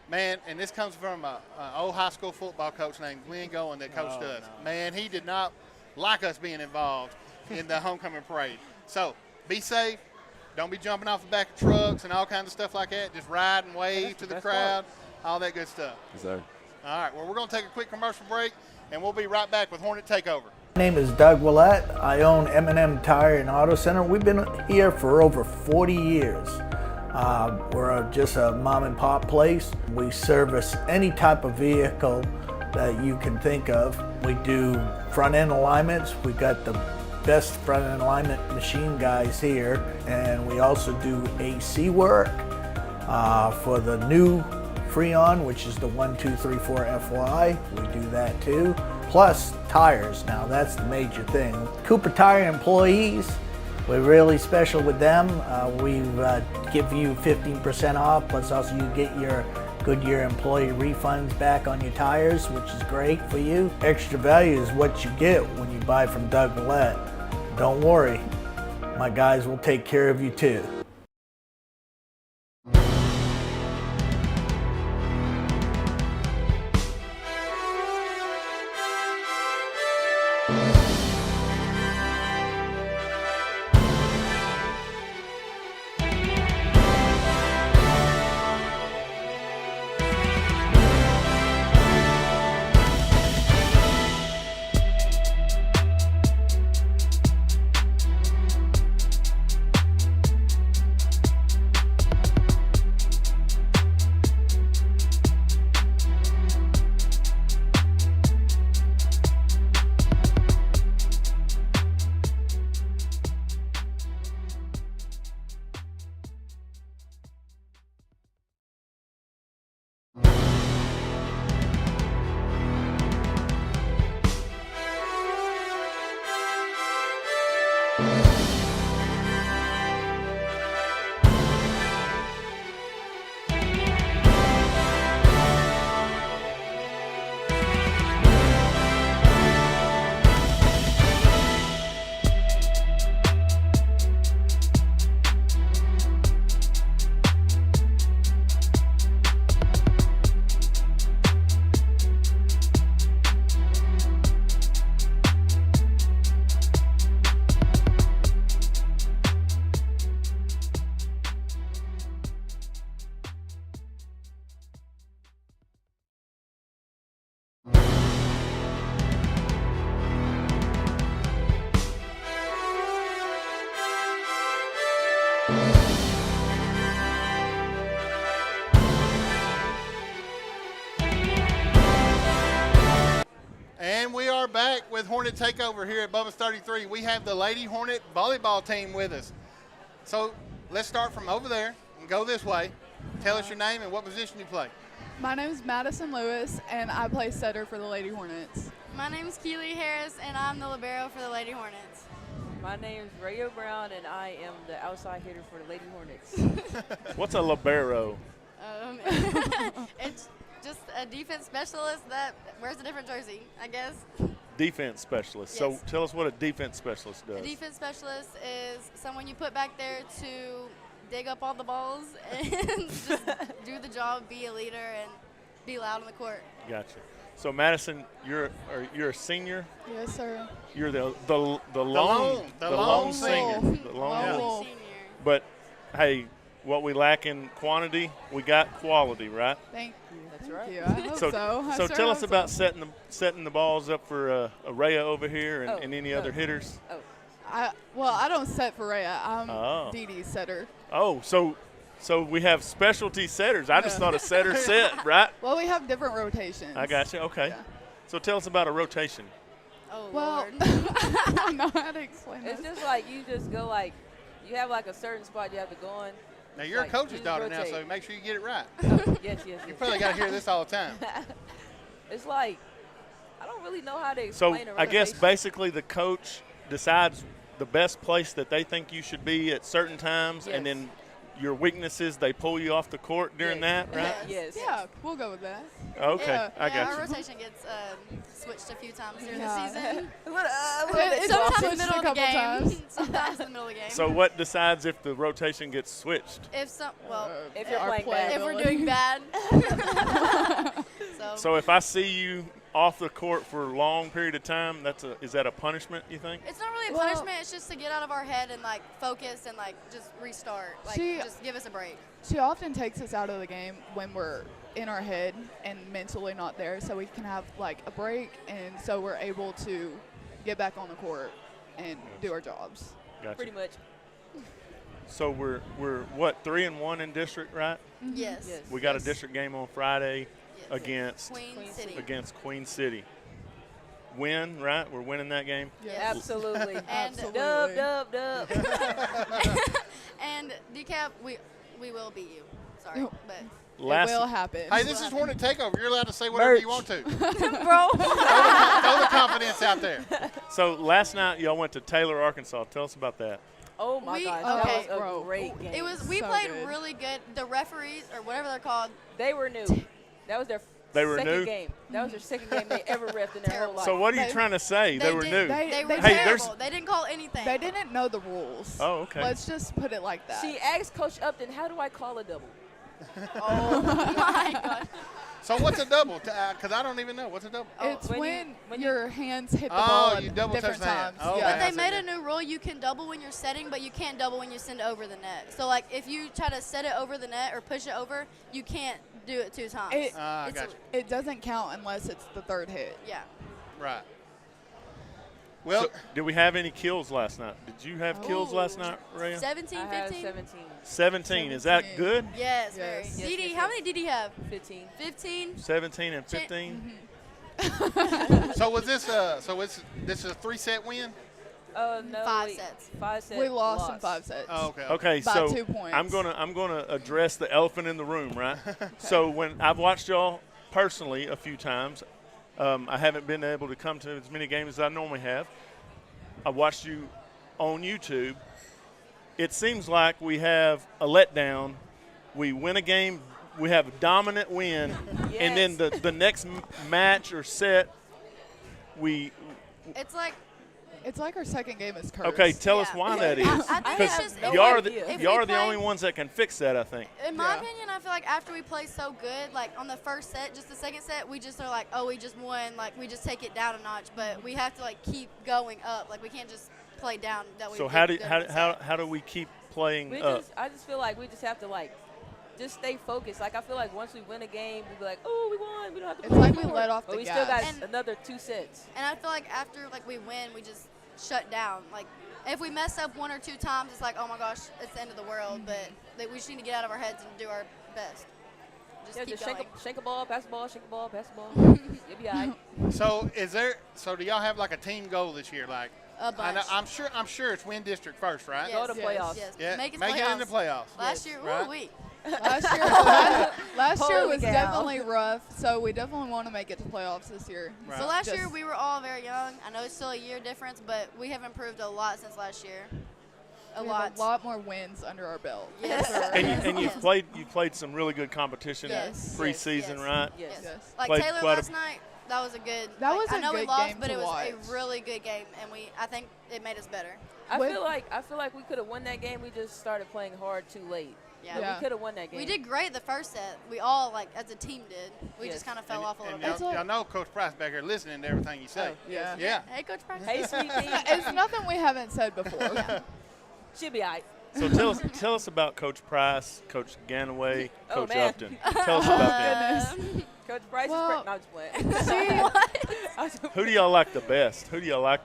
man, and this comes from an old high school football coach named Glenn Goen that coached us. No. Man, he did not like us being involved in the homecoming parade. So be safe. Don't be jumping off the back of trucks and all kinds of stuff like that. Just ride and wave to the crowd, all that good stuff. Yes, sir. All right, well, we're going to take a quick commercial break, and we'll be right back with Hornet Takeover. My name is Doug Willett. I own M&M Tire and Auto Center. We've been here for over 40 years. We're just a mom and pop place. We service any type of vehicle that you can think of. We do front end alignments. We got the best front end alignment machine guys here, and we also do AC work for the new Freon, which is the 1234 FY. We do that too. Plus tires. Now that's the major thing. Cooper Tire employees, we're really special with them. We give you 15% off, plus also you get your Goodyear employee refunds back on your tires, which is great for you. Extra value is what you get when you buy from Doug Willett. Don't worry, my guys will take care of you too. And we are back with Hornet Takeover here at Bubba's 33. We have the Lady Hornet volleyball team with us. So let's start from over there and go this way. Tell us your name and what position you play. My name is Madison Lewis, and I play setter for the Lady Hornets. My name is Keely Harris, and I'm the libero for the Lady Hornets. My name is Rayo Brown, and I am the outside hitter for the Lady Hornets. What's a libero? It's just a defense specialist that wears a different jersey, I guess. Defense specialist. Yes. So tell us what a defense specialist A does. defense specialist is someone you put back there to dig up all the balls and just do the job, be a leader, and be loud on the court. Gotcha. So Madison, you're a senior. Yes, sir. You're the lone senior. The lone senior. But hey, what we lack in quantity, we got quality, right? Thank you. That's right. You. I hope so. So tell us about setting the balls up for Araya over here and any other hitters. I don't set for Rhea. I'm Dee Dee's setter. Oh, so So we have specialty setters. I just thought a setter set, right? Well, we have different rotations. I got you. Okay. Yeah. So tell us about a rotation. Oh, Well, Lord. I don't know how to explain It's this. just like you just go like, you have like a certain spot you have to go on. Now, you're Like, a coach's you just daughter now, rotate. so make sure you get it right. Yes, yes. You probably got to hear this all the time. It's like, I don't really know how to So explain a I guess rotation. basically the coach decides the best place that they think you should be at certain times, and Yes. then your weaknesses, they pull you off the court during that, right? Yes. Yeah, we'll go with that. Okay, Yeah. I got Our you. rotation gets switched a few times during Yeah. the season. It's Sometimes switched in the middle a of the couple game. times. Sometimes in the middle of the game. So what decides if the rotation gets switched? If some, well, If you're Our playing bad. if we're playability. doing bad. So if I see you off the court for a long period of time, is that a punishment, you think? It's not really a Well- punishment. It's just to get out of our head and like focus and like just restart. Like She- just give us a break. She often takes us out of the game when we're in our head and mentally not there, so we can have like a break, and so we're able to get back on the court and do our jobs. Gotcha. Pretty much. So we're what, 3-1 in district, right? Yes. Yes. We got a district game on Friday Yes. against Queen City. Win, right? We're winning that game. Absolutely. And Dub, dub, dub. and decap, we will beat you. Sorry, but Last- It will happen. Hey, this is Hornet Takeover. You're allowed to say whatever you want to. bro. Throw the confidence out there. So last night y'all went to Taylor, Arkansas. Tell us about that. Oh my We- gosh, okay, that was a bro. great game. It was. We So played good. really good. The referees or whatever they're called. They were new. That was their They were second new? game. That was their second game they ever refed in their whole life. So what are you trying to say? They were did- new. They were Hey, terrible. They didn't call anything. They didn't know the rules. Oh, okay. Let's just put it like that. She asked Coach Upton, "How do I call a double?" Oh my god. So what's a double? Because I don't even know. What's a double? It's when when, you- your hands hit the Oh, ball you at double different touch the hand. times. Oh, Yeah. But they I see. made a new rule. You can double when you're setting, but you can't double when you send it over the net. So like if you try to set it over the net or push it over, you can't do it 2 times. It, I It's- got you. it doesn't count unless it's the third hit. Yeah. Right. Well, So, did we have any kills last night? Did you have kills last Ooh. night, Rhea? 17, I had 15? 17. 17. Is that 17. good? Yes, very. Yes. Didi, yes, how yes. many did he have? 15. 15? 17 and 15? so was this this is a 3-set win? No. 5 wait. sets. 5 sets. We lost in 5 sets. Oh, okay. Okay, By so 2 points. I'm gonna address the elephant in the room, right? So when I've watched y'all personally a few times, I haven't been able to come to as many games as I normally have. I watched you on YouTube. It seems like we have a letdown. We win a game, we have a dominant win, and then the next match or set, we It's like It's like our second game is cursed. okay. Tell us Yeah. why that is. I think it's Because just if y'all are we- the if y'all we are the play- only ones that can fix that, I think. In my Yeah. opinion, I feel like after we play so good, like on the first set, just the second set, we just are like, oh, we just won. Like we just take it down a notch, but we have to like keep going up. Like we can't just play down. That we So did how do good in the set. how do we keep playing I up? just feel like we just have to like just stay focused. Like I feel like once we win a game, we be like, oh, we won. We don't have to. It's play like we anymore. let off But the we still got gas. And- another 2 sets. And I feel like after like we win, we just shut down. Like if we mess up 1 or 2 times, it's like, oh my gosh, it's the end of the world. But like, we just need to get out of our heads and do our best. Just Yeah, keep just going. shake a ball, pass the ball, shake a ball, pass the ball. You'll be all right. So do y'all have like a team goal this year? Like A bunch. I'm sure it's win district first, right? Go to Yes, playoffs. Yes. Yeah, Make it it in the playoffs. Last year, Right. ooh, we. Last year Holy was cow. definitely rough, so we definitely want to make it to playoffs this year. Right. So last Just- year we were all very young. I know it's still a year difference, but we have improved a lot since last year. A we lot. have a lot more wins under our belt. Yes. And you've played some really good competition Yes. preseason, Yes. right? Yes. Yes. Like Played Taylor quite a- last night, that was a good. That like, was I a know we good lost, game but to it was watch. a really good game, and I think it made us better. I With- feel like we could have won that game. We just started playing hard too late. Yeah. Yeah. We could have won that game. We did great the first set. We all like as a team did. We Yes. just kind of fell off a little And bit. y'all know Coach Price back here listening to everything you say. Yeah. Yeah. Hey, Coach Price. Hey, sweet pea. It's nothing we haven't said before. She'll be all right. So tell us about Coach Price, Coach Ganaway, Oh, Coach man. Upton. Tell us about them. Goodness. Coach Price Well, is no, I'm just playing. Who do y'all like the best? Who do y'all like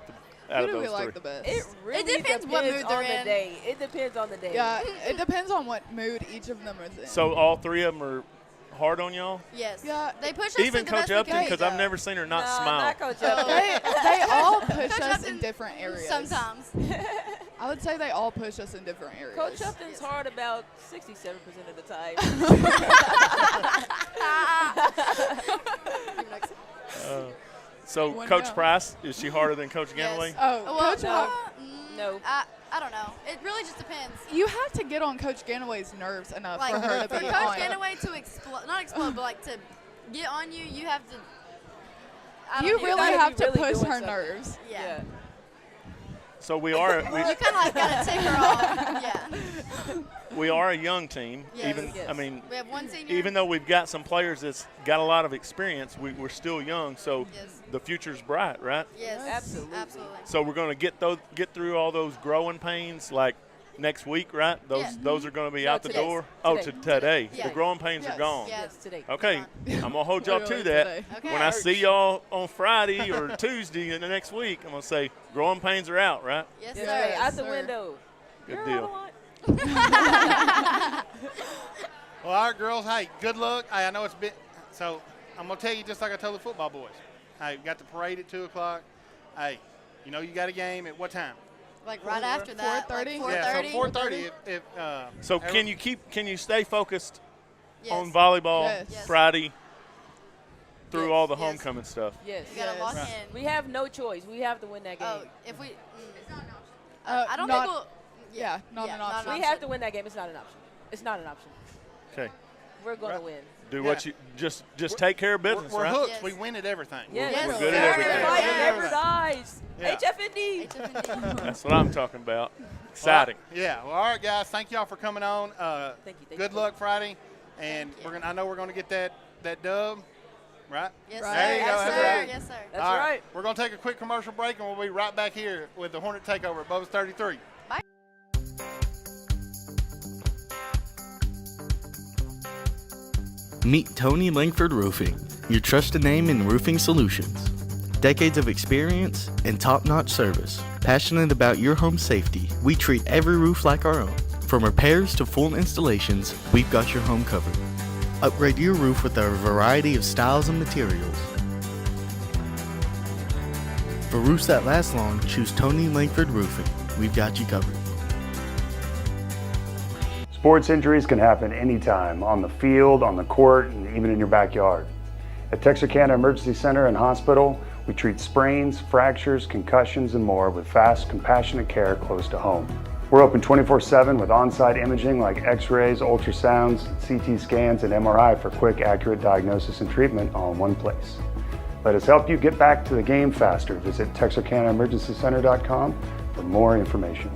out Who of do we those like three? the best? It really depends what mood they're on in. the day. It depends on the day. Yeah, it depends on what mood each of them is in. So all three of them are hard on y'all? Yes. Yeah. They push us Even the Coach best we Upton, can. because I've never seen her not No, smile. not Coach Upton. They all push Coach us Upton in different areas. Sometimes. I would say they all push us in different areas. Coach Upton's hard about 67% of the time. So One Coach down. Price, is she harder than Coach Yes. Ganley? Oh, Well, Coach no. No. I don't know. It really just depends. You have to get on Coach Ganaway's nerves enough Like for her to for be Coach on. Ganaway to explode, not explode, but like to get on you, you have to. I You don't know. really gotta have be to really push doing her something. nerves. Yeah. So we are You kind of like gotta tick her off. Yeah. we are a young team. Yes. Even Yes. I mean, We have one senior. even though we've got some players that's got a lot of experience, we're still young. So Yes. the future's bright, right? Yes. Absolutely. Absolutely. So we're going to get through all those growing pains like next week, right? Those are going to be out the today. door. Today. Today. Yeah. The growing pains Yes. are gone. Yeah. Yes, today. Okay, I'm gonna hold y'all to Literally that. today. Okay. When I see y'all on Friday or Tuesday in the next week, I'm gonna say growing pains are out, right? Yes, Yes, sir. right. Out the sir. window. Good You're deal. out a lot. Well, all right, girls. Hey, good luck. Hey, I know it's been so. I'm gonna tell you just like I told the football boys. Hey, we got the parade at 2:00. Hey, you know you got a game at what time? Like right after that. 4:30? Like Yeah, so 4:30. 4:30. So can you stay focused Yes. on volleyball Yes. Yes. Friday through Yes. all the Yes. homecoming stuff? Yes. You gotta Yes. lock Right. in. We have no choice. We have to win that game. Oh, if we. Uh, I don't not- think we'll. Yeah, not an option. We have to win that game. It's not an option. It's not an option. Okay. We're going to win. Do what you just take care of business, We're right? hooked. Yes. We win at everything. Yes. We're Yes, good at sir. everything. Fight Yeah. never dies. Yeah. HFND. That's what I'm talking about. Exciting. Yeah. Well, all right, guys. Thank y'all for coming on. Thank you. Good luck Friday, and Thank you. I know we're gonna get that dub, right? Yes, Right. sir. There you go. Yes, That's sir. right. Yes, sir. That's All right. We're gonna take a quick commercial break, and we'll be right back here with the Hornet Takeover at Bubba's 33. Meet Tony Langford Roofing, your trusted name in roofing solutions. Decades of experience and top-notch service. Passionate about your home safety, we treat every roof like our own. From repairs to full installations, we've got your home covered. Upgrade your roof with our variety of styles and materials. For roofs that last long, choose Tony Langford Roofing. We've got you covered. Sports injuries can happen anytime, on the field, on the court, and even in your backyard. At Texarkana Emergency Center and Hospital, we treat sprains, fractures, concussions, and more with fast, compassionate care close to home. We're open 24/7 with on-site imaging like x-rays, ultrasounds, CT scans, and MRI for quick, accurate diagnosis and treatment all in one place. Let us help you get back to the game faster. Visit TexarkanaEmergencyCenter.com for more information.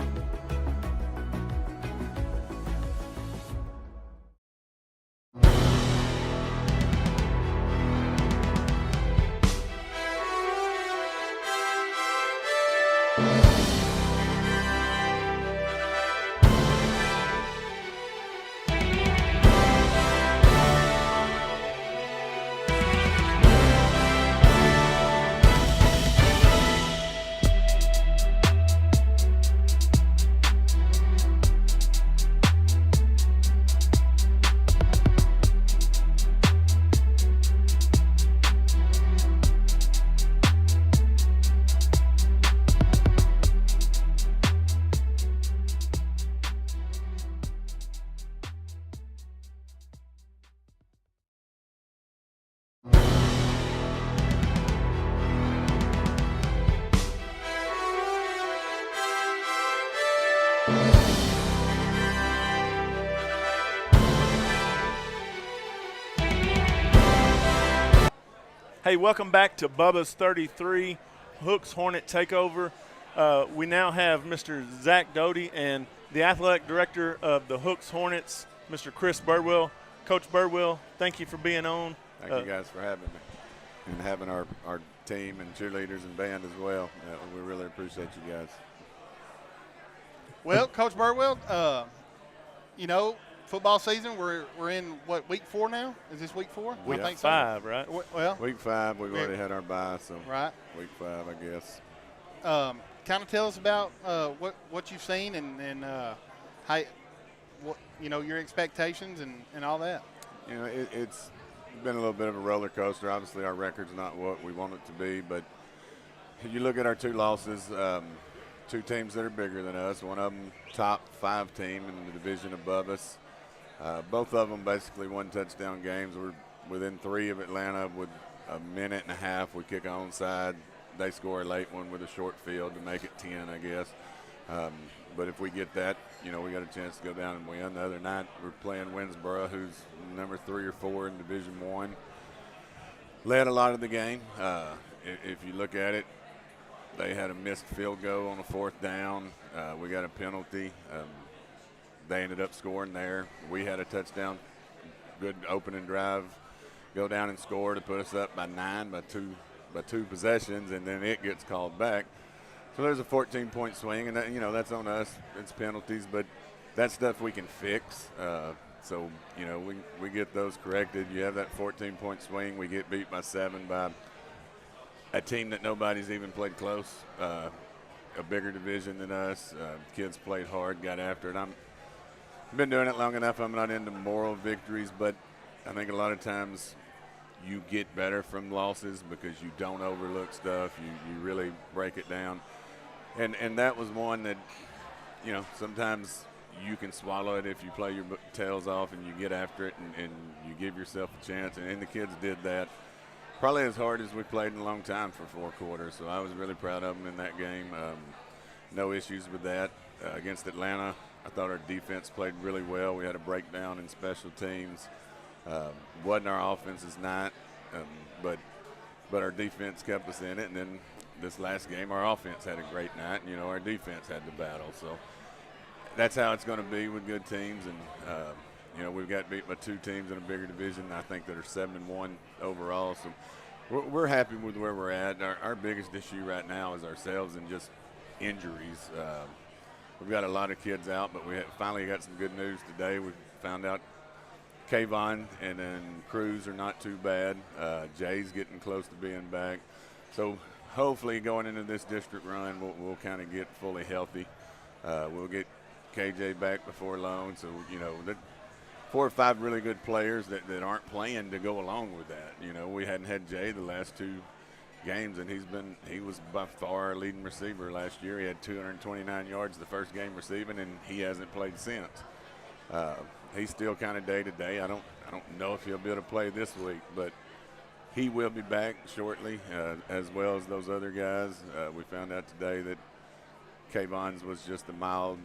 Hey, welcome back to Bubba's 33 Hooks Hornet Takeover. We now have Mr. Zach Doty and the athletic director of the Hooks Hornets, Mr. Chris Birdwell. Coach Birdwell, thank you for being on. Thank you guys for having me and having our team and cheerleaders and band as well. We really appreciate you guys. Well, Coach Birdwell, you know, football season, we're in, what, week 4 now? Is this week 4? Week I think 5, so. Right? Well, week 5, we've already had our bye, so right. week 5, I guess. kind of tell us about what you've seen and how, what your expectations and all that. It's been a little bit of a roller coaster. Obviously, our record's not what we want it to be, but you look at our 2 losses, 2 teams that are bigger than us. One of them top 5 team in the division above us. Both of them basically 1-touchdown games. We're within 3 of Atlanta with a minute and a half. We kick our own side. They score a late one with a short field to make it 10, I guess. But if we get that, we got a chance to go down and win. The other night, we're playing Winsboro, who's number 3 or 4 in Division I. Led a lot of the game. If you look at it, they had a missed field goal on a 4th down. We got a penalty. They ended up scoring there. We had a touchdown, good opening drive, go down and score to put us up by 9 by two possessions, and then it gets called back. So there's a 14-point swing, and that's on us. It's penalties, but that's stuff we can fix. So we get those corrected. You have that 14-point swing. We get beat by 7 by a team that nobody's even played close, a bigger division than us. Kids played hard, got after it. I've been doing it long enough. I'm not into moral victories, but I think a lot of times you get better from losses because you don't overlook stuff. You really break it down. And that was one that, sometimes you can swallow it if you play your tails off and you get after it and you give yourself a chance. And the kids did that probably as hard as we played in a long time for 4 quarters. So I was really proud of them in that game. No issues with that. Against Atlanta, I thought our defense played really well. We had a breakdown in special teams. Wasn't our offense's night, but our defense kept us in it. And then this last game, our offense had a great night, and our defense had the battle. So that's how it's going to be with good teams. And we've got beat by 2 teams in a bigger division, I think, that are 7-1 overall. So we're happy with where we're at. Our biggest issue right now is ourselves and just injuries. We've got a lot of kids out, but we finally got some good news today. We found out Kayvon and then Cruz are not too bad. Jay's getting close to being back. So hopefully going into this district run, we'll kind of get fully healthy. We'll get KJ back before long. So, 4 or 5 really good players that aren't playing to go along with that. We hadn't had Jay the last 2 games, and he was by far our leading receiver last year. He had 229 yards the first game receiving, and he hasn't played since. He's still kind of day to day. I don't know if he'll be able to play this week, but he will be back shortly, as well as those other guys. We found out today that Kayvon's was just a mild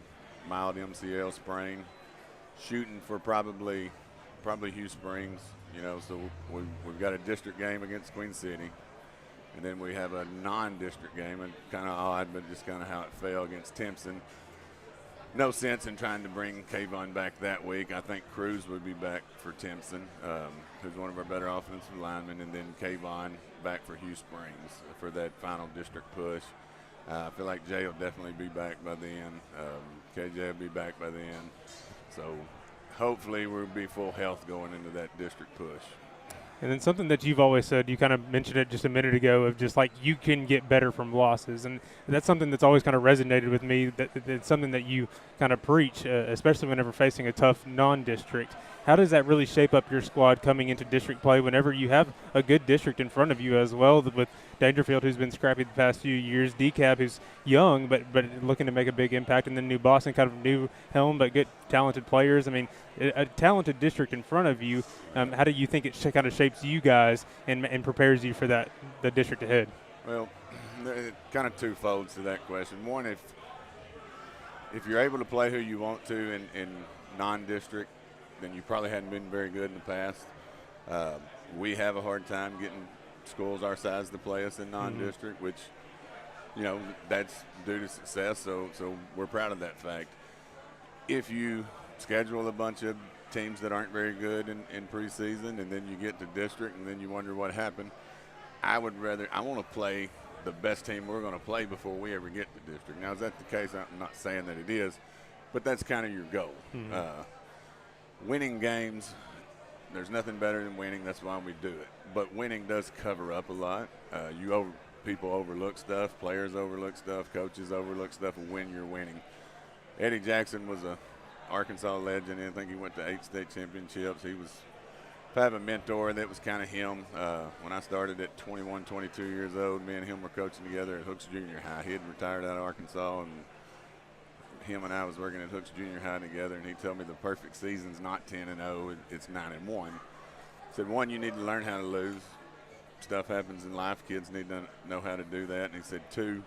MCL sprain, shooting for probably Hugh Springs. So we've got a district game against Queen City, and then we have a non-district game, and kind of odd, but just kind of how it fell against Timpson. No sense in trying to bring Kayvon back that week. I think Cruz would be back for Timpson, who's one of our better offensive linemen, and then Kayvon back for Hugh Springs for that final district push. I feel like Jay will definitely be back by then. KJ will be back by then. So hopefully we'll be full health going into that district push. And then something that you've always said, you kind of mentioned it just a minute ago, of just like you can get better from losses. And that's something that's always kind of resonated with me, that's something that you kind of preach, especially whenever facing a tough non-district. How does that really shape up your squad coming into district play whenever you have a good district in front of you as well, with Dangerfield, who's been scrappy the past few years, DeKalb, who's young but looking to make a big impact, and then New Boston, kind of new helm but good talented players. I mean, a talented district in front of you. How do you think it kind of shapes you guys and prepares you for the district ahead? Well, kind of twofold to that question. One, if you're able to play who you want to in non-district, then you probably hadn't been very good in the past. We have a hard time getting schools our size to play us in non-district, which, that's due to success, so we're proud of that fact. If you schedule a bunch of teams that aren't very good in preseason, and then you get to district, and then you wonder what happened, I want to play the best team we're going to play before we ever get to district. Now, is that the case? I'm not saying that it is, but that's kind of your goal. Winning games, there's nothing better than winning. That's why we do it. But winning does cover up a lot. people overlook stuff, players overlook stuff, coaches overlook stuff when you're winning. Eddie Jackson was a Arkansas legend. I think he went to 8 state championships. He was – if I have a mentor, that was kind of him. When I started at 21, 22 years old, me and him were coaching together at Hooks Junior High. He had retired out of Arkansas, and him and I was working at Hooks Junior High together, and he told me the perfect season's not 10-0, it's 9-1. He said, one, you need to learn how to lose. Stuff happens in life. Kids need to know how to do that. And he said, two,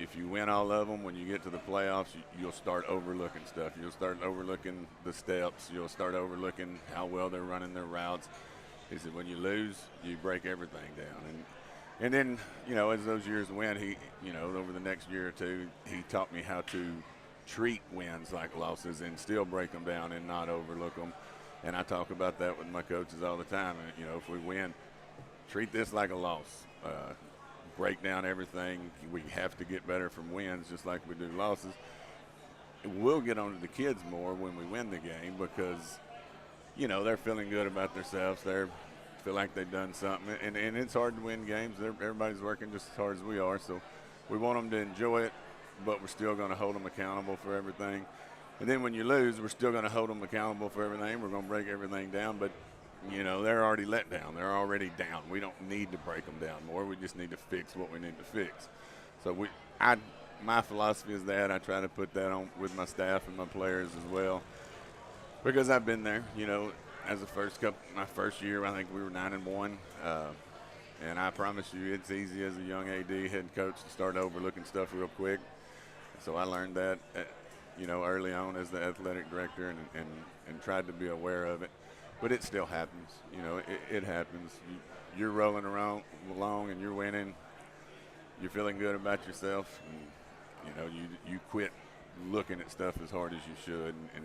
if you win all of them, when you get to the playoffs, you'll start overlooking stuff. You'll start overlooking the steps. You'll start overlooking how well they're running their routes. He said, when you lose, you break everything down. And then, you know, as those years went, he, you know, over the next year or two, he taught me how to treat wins like losses and still break them down and not overlook them. And I talk about that with my coaches all the time. And, you know, if we win, treat this like a loss. Break down everything. We have to get better from wins just like we do losses. We'll get on to the kids more when we win the game because, you know, they're feeling good about themselves. They feel like they've done something. And it's hard to win games. Everybody's working just as hard as we are. So we want them to enjoy it, but we're still going to hold them accountable for everything. And then when you lose, we're still going to hold them accountable for everything. We're going to break everything down. But you know, they're already let down. They're already down. We don't need to break them down more. We just need to fix what we need to fix. So my philosophy is that I try to put that on with my staff and my players as well, because I've been there. You know, as my first year, I think we were 9-1, and I promise you, it's easy as a young AD head coach to start overlooking stuff real quick. So I learned that, you know, early on as the athletic director, and tried to be aware of it. But it still happens. You know, it happens. You're rolling along and you're winning. You're feeling good about yourself. And, you know, you quit looking at stuff as hard as you should. And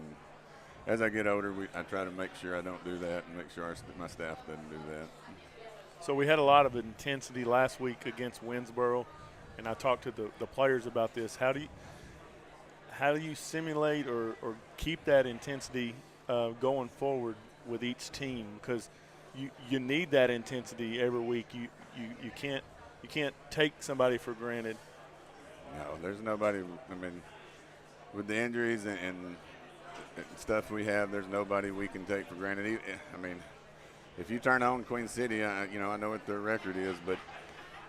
as I get older, I try to make sure I don't do that and make sure my staff doesn't do that. So we had a lot of intensity last week against Winsboro, and I talked to the players about this. How do you simulate or keep that intensity going forward with each team, because you need that intensity every week. You can't take somebody for granted. No, there's nobody. I mean, with the injuries and stuff we have, there's nobody we can take for granted. I mean, if you turn on Queen City, you know, I know what their record is, but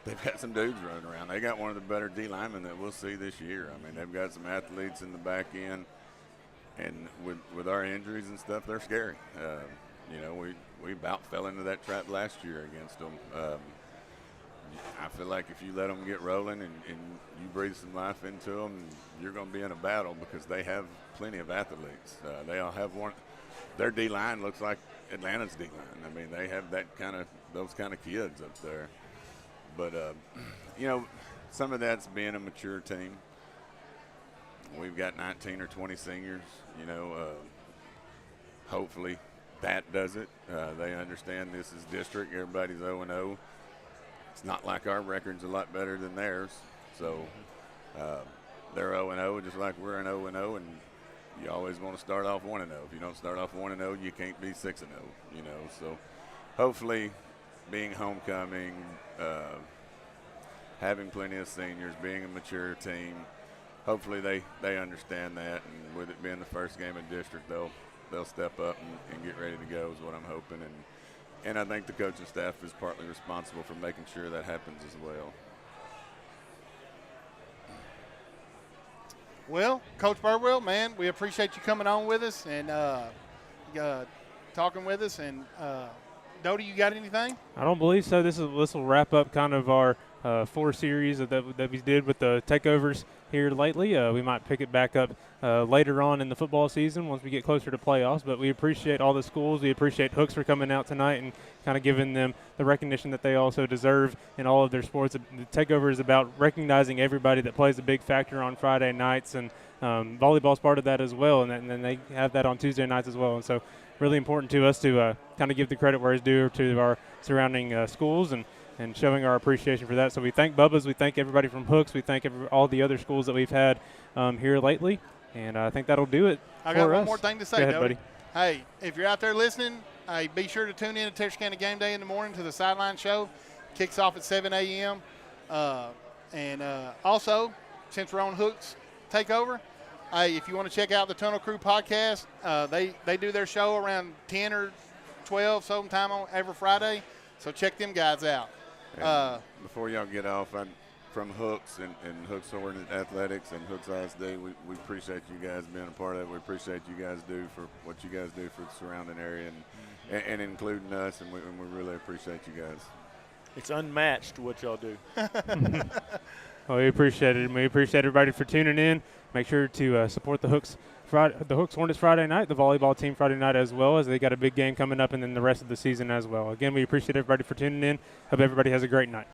they've got some dudes running around. They got one of the better D linemen that we'll see this year. I mean, they've got some athletes in the back end. And with our injuries and stuff, they're scary. You know, we about fell into that trap last year against them. I feel like if you let them get rolling and you breathe some life into them, you're going to be in a battle because they have plenty of athletes. They all have one. Their D-line looks like Atlanta's D-line. I mean, they have those kind of kids up there. But, you know, some of that's being a mature team. We've got 19 or 20 seniors, you know. Hopefully that does it. They understand this is district. Everybody's 0-0. It's not like our record's a lot better than theirs. So they're 0-0 just like we're an 0-0, and you always want to start off 1-0. If you don't start off 1-0, you can't be 6-0, you know. So hopefully being homecoming, having plenty of seniors, being a mature team, hopefully they understand that, and with it being the first game of district, they'll step up and get ready to go is what I'm hoping. And I think the coaching staff is partly responsible for making sure that happens as well. Well, Coach Burwell, man, we appreciate you coming on with us and talking with us. And Dodie, you got anything? I don't believe so. This will wrap up kind of our 4 series that we did with the takeovers here lately. We might pick it back up later on in the football season once we get closer to playoffs. But we appreciate all the schools. We appreciate Hooks for coming out tonight and kind of giving them the recognition that they also deserve in all of their sports. The takeover is about recognizing everybody that plays a big factor on Friday nights, and volleyball's part of that as well. And then they have that on Tuesday nights as well. And so really important to us to kind of give the credit where it's due to our surrounding schools and showing our appreciation for that. So we thank Bubba's, we thank everybody from Hooks, we thank all the other schools that we've had here lately, and I think that'll do it for us. I got one more thing to say, Go ahead, Dodie. buddy. Hey, if you're out there listening, hey, be sure to tune in to Texarkana Game Day in the morning to the Sideline Show. Kicks off at 7 a.m. Also, since we're on Hooks Takeover, if you want to check out the Tunnel Crew podcast, they do their show around 10 or 12 sometime on every Friday. So check them guys out. Before y'all get off, from Hooks and Hooks Hornet Athletics and Hooks ISD, we appreciate you guys being a part of it. We appreciate you guys do for what you guys do for the surrounding area and including us, and we really appreciate you guys. It's unmatched what y'all do. Well, we appreciate it, and we appreciate everybody for tuning in. Make sure to support the Hooks Hornets Friday night, the volleyball team Friday night as well, as they got a big game coming up, and then the rest of the season as well. Again, we appreciate everybody for tuning in. Hope everybody has a great night.